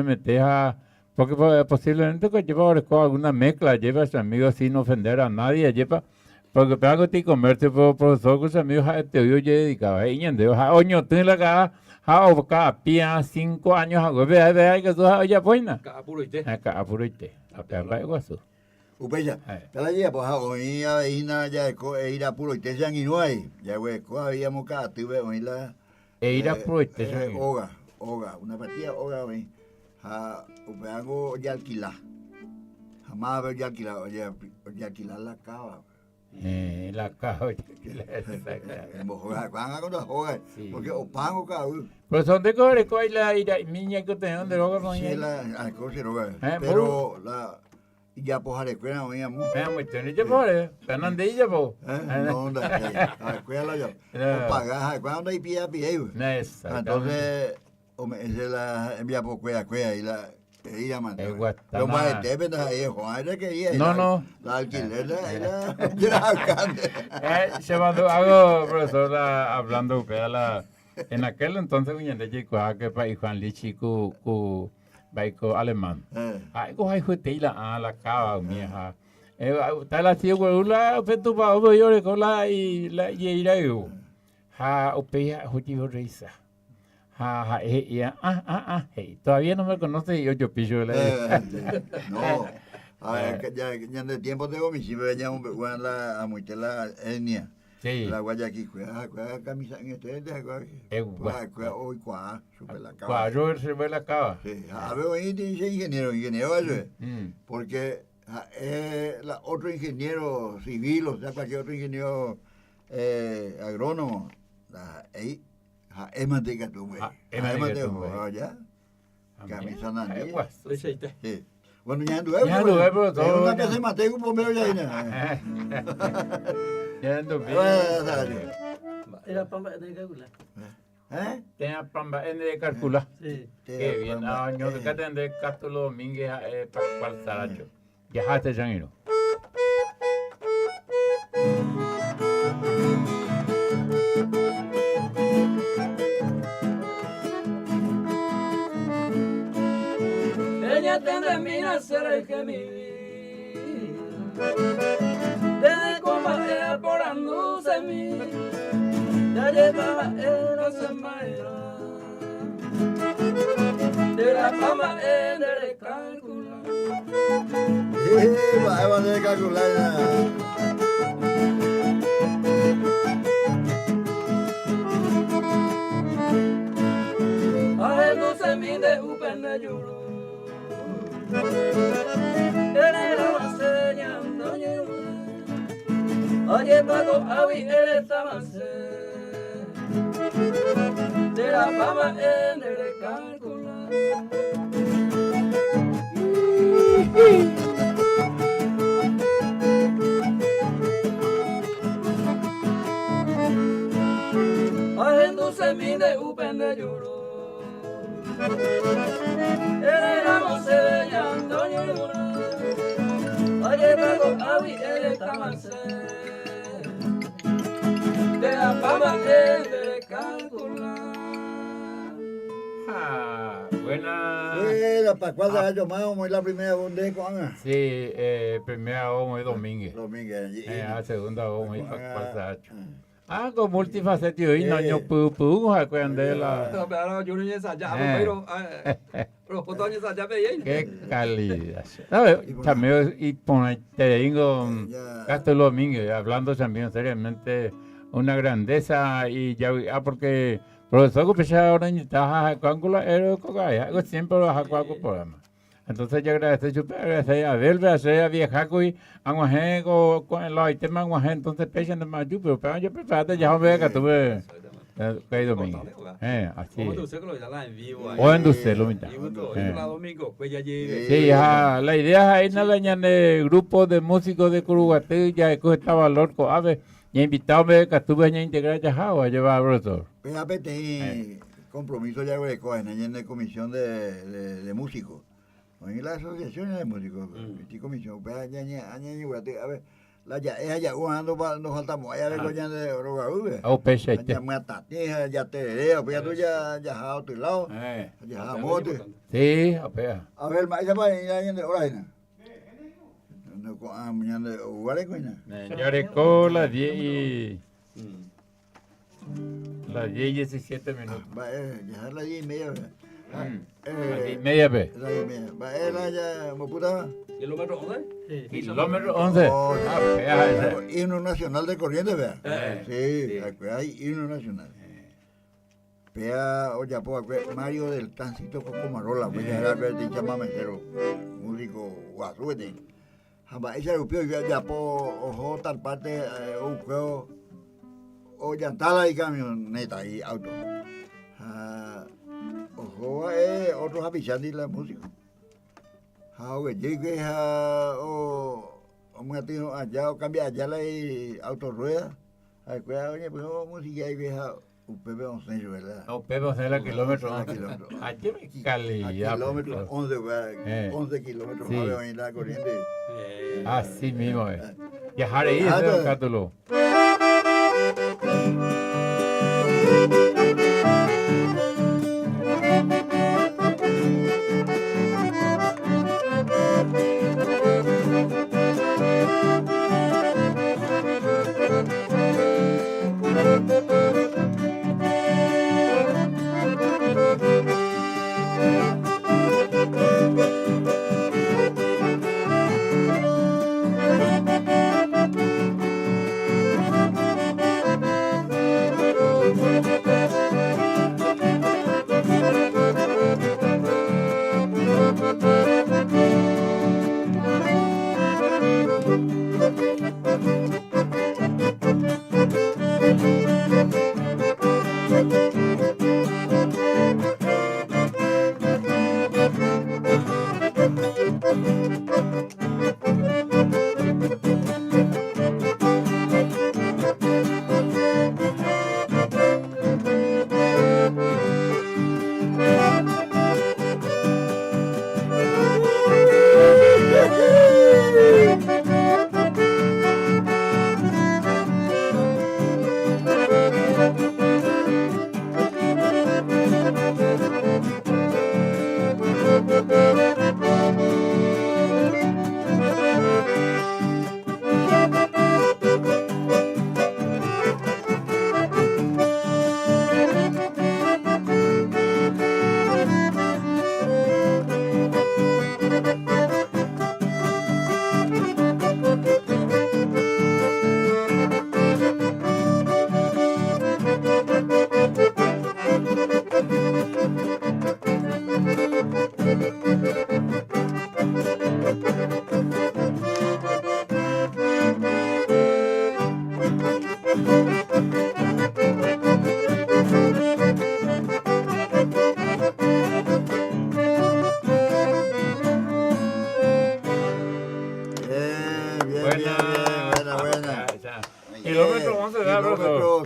metes a. Porque posiblemente que lleva alguna mezcla, lleva a sus amigos sin ofender a nadie, lleva. Porque para que te comercio, profesor, con sus amigos, te oye dedicado, ahí en Dios, oño, tú la cara. O cada pia 5 años hago, vea que tú ya buena. Cada puro ite. Acá va eso. Upeya, pero allí pues hoy a ya ir a puro y te sean y no hay. Ya güey, habíamos cada tuve hoy la Ir puro ite. Oga, una partida oga hoy. Hago ya alquilar. Jamás veo ya alquilar la cava. La caja. Porque o pago cada uno. Pero son de cobre, la niña que tengan de roga. Sí, la cosa roga. Pero la ya pues a la escuela no íbamos. Muy bien, ya por Fernandilla, po. No, a la escuela ya. O pagas, cuando hay pie. Entonces, esa la envía por cuea y la ella manda. Lo más de verdad es Juan que quería. No. La alquiler era alcalde. Se mandó algo, profesor, hablando en aquel entonces viñende chico que para Juan Lichico baico alemán. Algo hay jutila la cava mía. Está la tío la petu pa yo le cola y la ira yo. Opea jutivo reisa. Todavía no me conoce y yo pillo no. Ya en el tiempo de homicidio venía a muerte la etnia. Sí. La Guayaquil, camisa en este hoy super la cava. Cuadro se la cava. Sí, a ver, hoy dice ingeniero eso. Porque la otro ingeniero civil, o sea, cualquier otro ingeniero agrónomo, ahí es manteca tú, güey. Es manteca tú, ¿ya? Camisa nandía. Sí. Bueno, ya anduve, pero todo. Es una que se manteca un bombero ya. Ya anduve. Era pamba de calcular. Tenía pamba de calcular. Sí. Qué bien. Año de que tendré Cástulo Domínguez para el Saracho. Ya te janiro. Ella tendrá mi nacer que mi vida desde combatir por andús en mí ya llevaba era semana de la fama de calcular va a calcular a él se mide upen de lloro era enseñando oye pago avi él estaba de la fama en el calcular a se mide upen de lloro éramos enseñando oye pago avi él estaba de la fama de calcular. Buena. La Pascual de Año más o menos la primera donde con. Sí, primera vamos es Domínguez. Domínguez. Segunda vamos es Pascual de Año. Con multifacético y no pu de la. Pero yo no sé ya, pero foto ni sa ya ve. Qué calidad. También y te digo Castro Domingo hablando también seriamente una grandeza y ya porque profesor que pesa ahora ni está cálculo era coca, siempre lo ha cualquier programa. Entonces yo agradezco agradecer a Belve, a viejaco y a con los temas entonces pesan de más pero yo prepárate ya veo que tuve que domingo. Así. O en dulce lo mitad. Sí, la idea es el grupo de músicos de Curuguatí ya que estaba loco, a ver, y invitado que estuve a integrar ya a llevar al profesor. Fíjate, compromiso ya en la comisión de músicos. En la asociación de músicos, mi comisión, pues a ver, la ya no faltamos, allá de coña de Rogarube. Peche. Ya me atateja, ya te veo, pues tú ya a otro lado, ya a mote. Sí, a ver, ya va a de Oraina. No, mañana de Ugarecoina. Ya recó las 10 y. Las 10 y 17 minutos. Ya las 10 y media. Media vez. Ya, puta. ¿Kilómetro 11? Kilómetro 11. Himno nacional de Corrientes, vea. Sí, hay himno nacional. Pea, oye, pues, Mario del Tránsito Cocomarola, pues ya era el chamamecero, músico guasuete. Jamás ese europeo ya ojo tal parte, un juego, o llantala y camioneta y auto. Ojo, otros avisan de la música. Oye, llegué o allá o cambia allá la autorrueda. Oye, pues música y vieja. Pepe Onceño, ¿verdad? Pepe Onceño, kilómetro 11. Aquí me calidad. Kilómetro 11 kilómetros más en la corriente. Así mismo es. Y a ahí es Cátulo.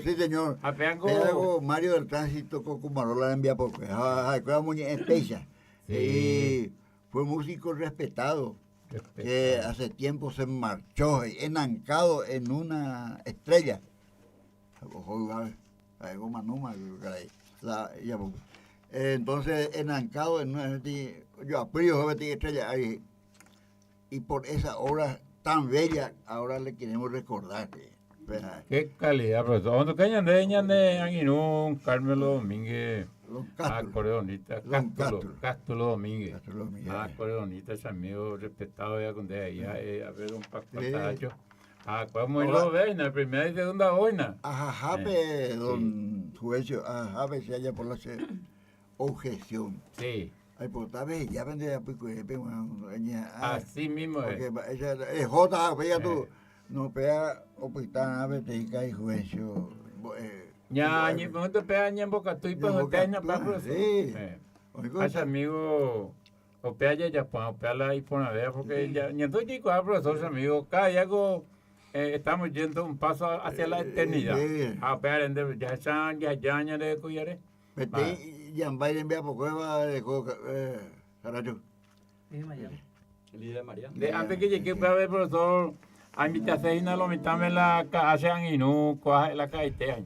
Sí, señor. Pero Mario del Tránsito Cocomarola envía porque muy especial. Y fue músico respetado que hace tiempo se marchó enancado en una estrella. Entonces enancado en una estrella ahí. Y por esa obra tan bella ahora le queremos recordar. Qué calidad, profesor. ¿Dónde cañan de Anguinún, Carmelo Domínguez? Acordeonista, Cástulo Domínguez. Acordeonista, ese amigo respetado ya con de ahí. A ver, un paquetacho. ¿Cómo lo ven? La primera y segunda boina. Ajá, don Juecio, ajá, se haya por la objeción. Sí. Ay, pues tal vez ya vendría pico de así mismo es. Porque ella es J, pega tú. No pega opitán a veces y cae Juecio. Ya, ni me gusta pegar ni en boca tú y pues usted no para profesor. Sí. Ese amigo, o pega ya pues, o pega la y pone a ver, porque ya, ni estoy chico, profesor, ese amigo, cada día estamos yendo un paso hacia la eternidad. A pegar en ya de cuyare. Vete, ya en baile envía por cueva de Caracho. Antes que llegue a ver, profesor, a mi tacena lo mitame la casa y no coge la caitea.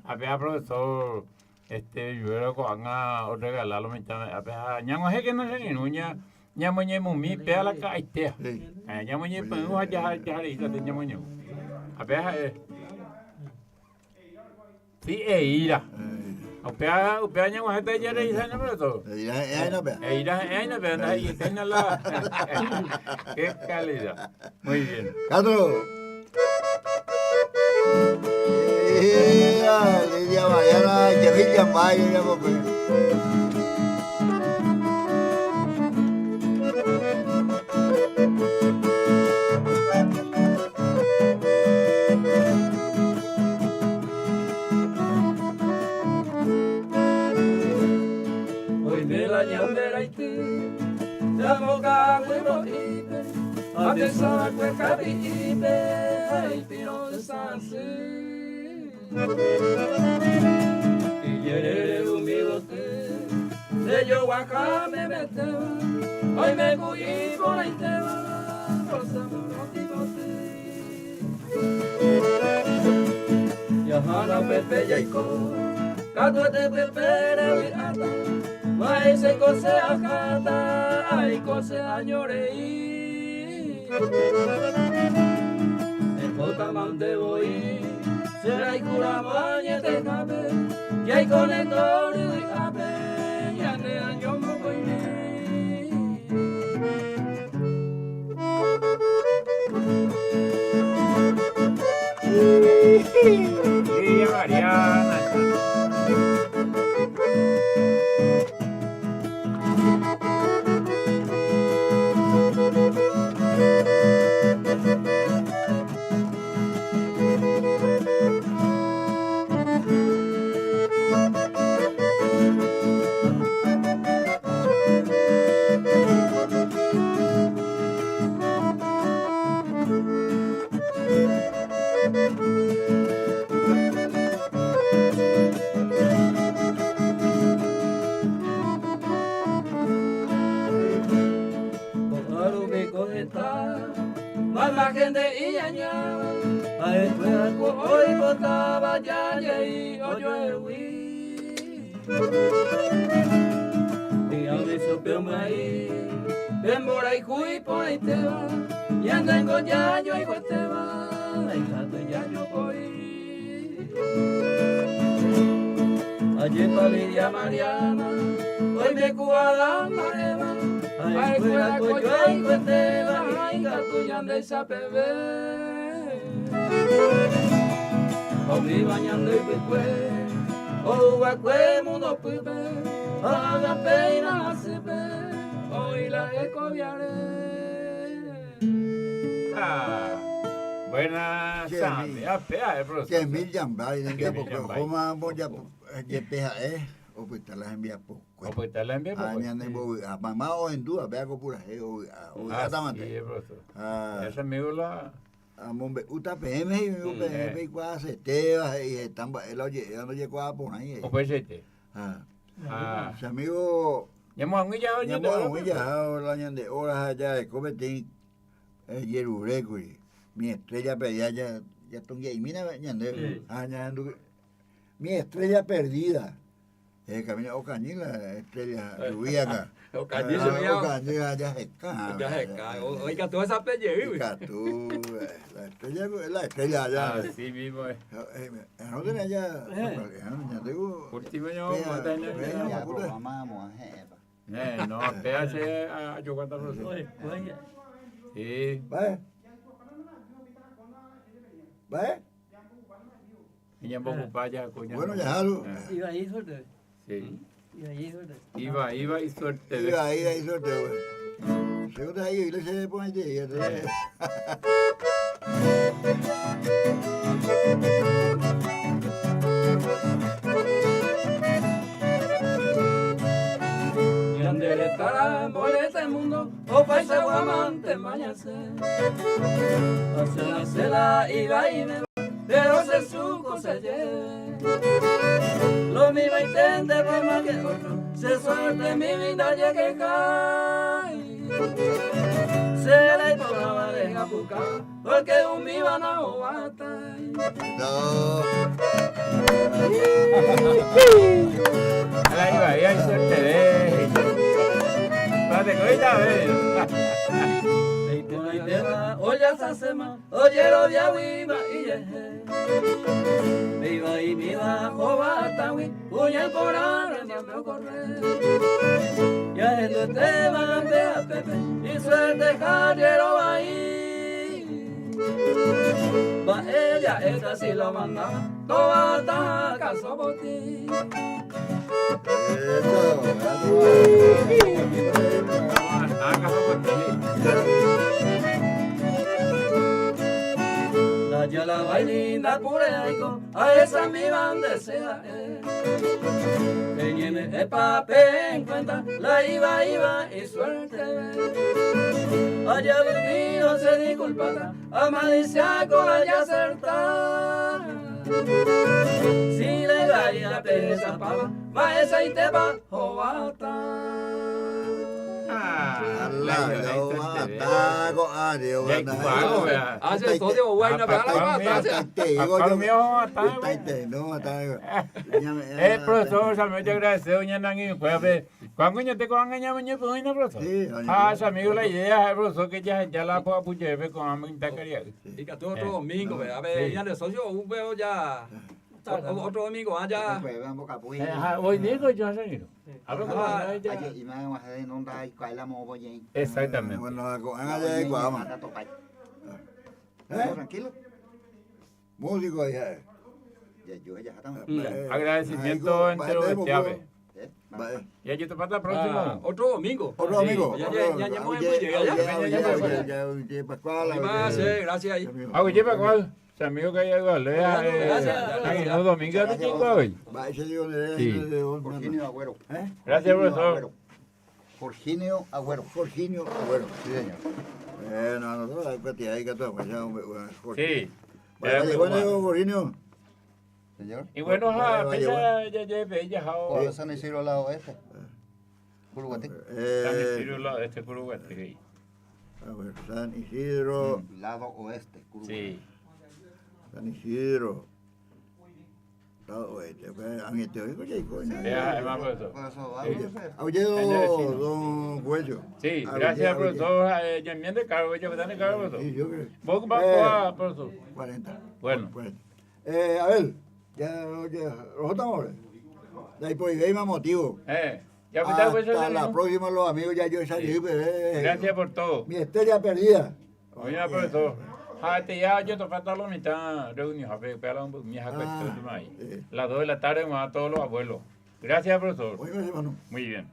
A ver, profesor, yo era con o regalar lo mitame. A ver, ñamo es que no se ni nuña, ñamo ñemo mi pea la caitea. Ñamo ñemo pues ya de ñamo ñemo. A ver, sí, ira. Upea ñamo hasta ya le dicen profesor. Ira, ¿verdad? Y tiene la qué calidad. Muy bien. Castro. Lidia Mariana, que Villa Maya, hoy me la ñandera y ti, la boca huevo y a pesar que cabibe, ay, pero de sanse. Y yerere un bigote, de yo acá me meteba, hoy me cogí por la inteba, rosa motivote. Ya jala pepe ya iko, cato de pepe de ata, mas se cose acata, ay cose añorei. El bota mande voy. Será y cura maña te cabe, y hay con el dorio y cabe, ya ne año mo voy Sí, Mariana. la gente y añaba, a escuela hoy botaba ya y oyo y a mí supió maíz, ven por ahí cuy por ahí te va, y andan con yayo y pues te va, ahí está yayo por ahí. Ayer para Lidia Mariana, hoy me cuadra la Eva, ay fuera coyo y pues te va, ay gato y anda esa bebé. Hoy bañando y pues oh, a mundo pibe, haga pena se ve, hoy la ecoviaré. Buenas tardes, profesor. Que mil llambay, porque como voy a peja o pues te las envía poco. O pues te las envía poco. A mamá o en duda, vea con pura o sí, profesor. Esa amigo la Amombe, uta PM y mi PM y cuá se te y están el oye, no llegó a poner ahí. O pues Ese amigo llamo un ya la ñande horas allá de cometín yerureco y mi estrella perdida ya tongue y mira ñande mi estrella perdida Camina Ocañí, la estrella rubia acá. Ocañí se veía. Ocañí ya se cae. Ya se cae. Oiga, toda esa playa, Oiga, tú, la estrella allá. Así mismo es. No tenía ya. Ya tengo. Último año, no, espérate a yo cuántas personas. Sí. ¿Vale? ¿Vale? Y ya poco para allá, coño. Bueno, ya algo. Iba ahí suerte. Sí. Iba ahí suerte. Iba y suerte. Iba y suerte, güey. Seguro ahí, iglesia de Ponte, ya te. Grande estará por este mundo, o paisa o amante, bañarse. Hacia la iba y me va, pero se suco se lleve. Lo mismo intente por más que otro, se suelte mi vida ya que cae. Se le ponga la deja buscar, porque un viva no basta. No. Ahí va, y suerte de ella. Pate, coita, oye esa semana, oye lo de viva y yeje. Viva y viva, jovata, uña el coral, el me correr. Ya esto Esteban de a Pepe, y suerte Jariero ahí. Va ella, esta sí la mandaba, toda ta caso por ti. Ya la bailina pureico, a esa mi van desea. Teñeme el papel en cuenta, la iba y suerte. Allá dormido se disculpara, a malicia con la ya acertar. Si le gaia pesa pava, va esa y te va jovata. El profesor Samuel te agradece, doña Nangui, pues ver, cuando yo te con año pues no profesor. Ah, amigo la idea, profesor que ya la puedo apoyar con amita quería. Y que tú otro domingo, a ver, ya de socio un veo ya. Otro domingo allá. Hoy digo yo salido. Exactamente. Bueno, allá en Guama. Tranquilo. Músico allá. Agradecimiento entero de Chávez. Ya yo te paso el próximo. Otro domingo. Otro domingo. Ya gracias ahí. Oye, Pascual. Amigo que hay algo, gracias. No, domingo de chingo hoy. Jorginio Agüero. Gracias, profesor. Jorginio Agüero. Jorginio Agüero, sí, señor. Nosotros la cantidad ahí que todo, sí. Bueno, Jorginio. Señor. Y bueno, ya ¿Cuál es San Isidro al lado oeste? Curuguatí. San Isidro al lado este, Curuguatí. San Isidro. Lado oeste, Curuguatí. Sí. San Isidro. Lado oeste. A mí te oigo ya y coña. Ya, más profesor. Oye, don Cuello. Sí, gracias, profesor. Ya enmiende cargo, ya me dan el cargo, profesor. Sí, yo creo. ¿Vos vas a profesor? 40. Bueno. A ver, ya, los estamos. De ahí por ahí más motivo. Ya hasta la próxima, los amigos, ya yo salí. Gracias por todo. Mi estrella perdida. Oye, profesor. Ya yo te falta la mitad reunión, a ver, pero mi hija cuesta más. Las 2 de la tarde van a todos los abuelos. Gracias, profesor. Muy bien, hermano. Muy bien.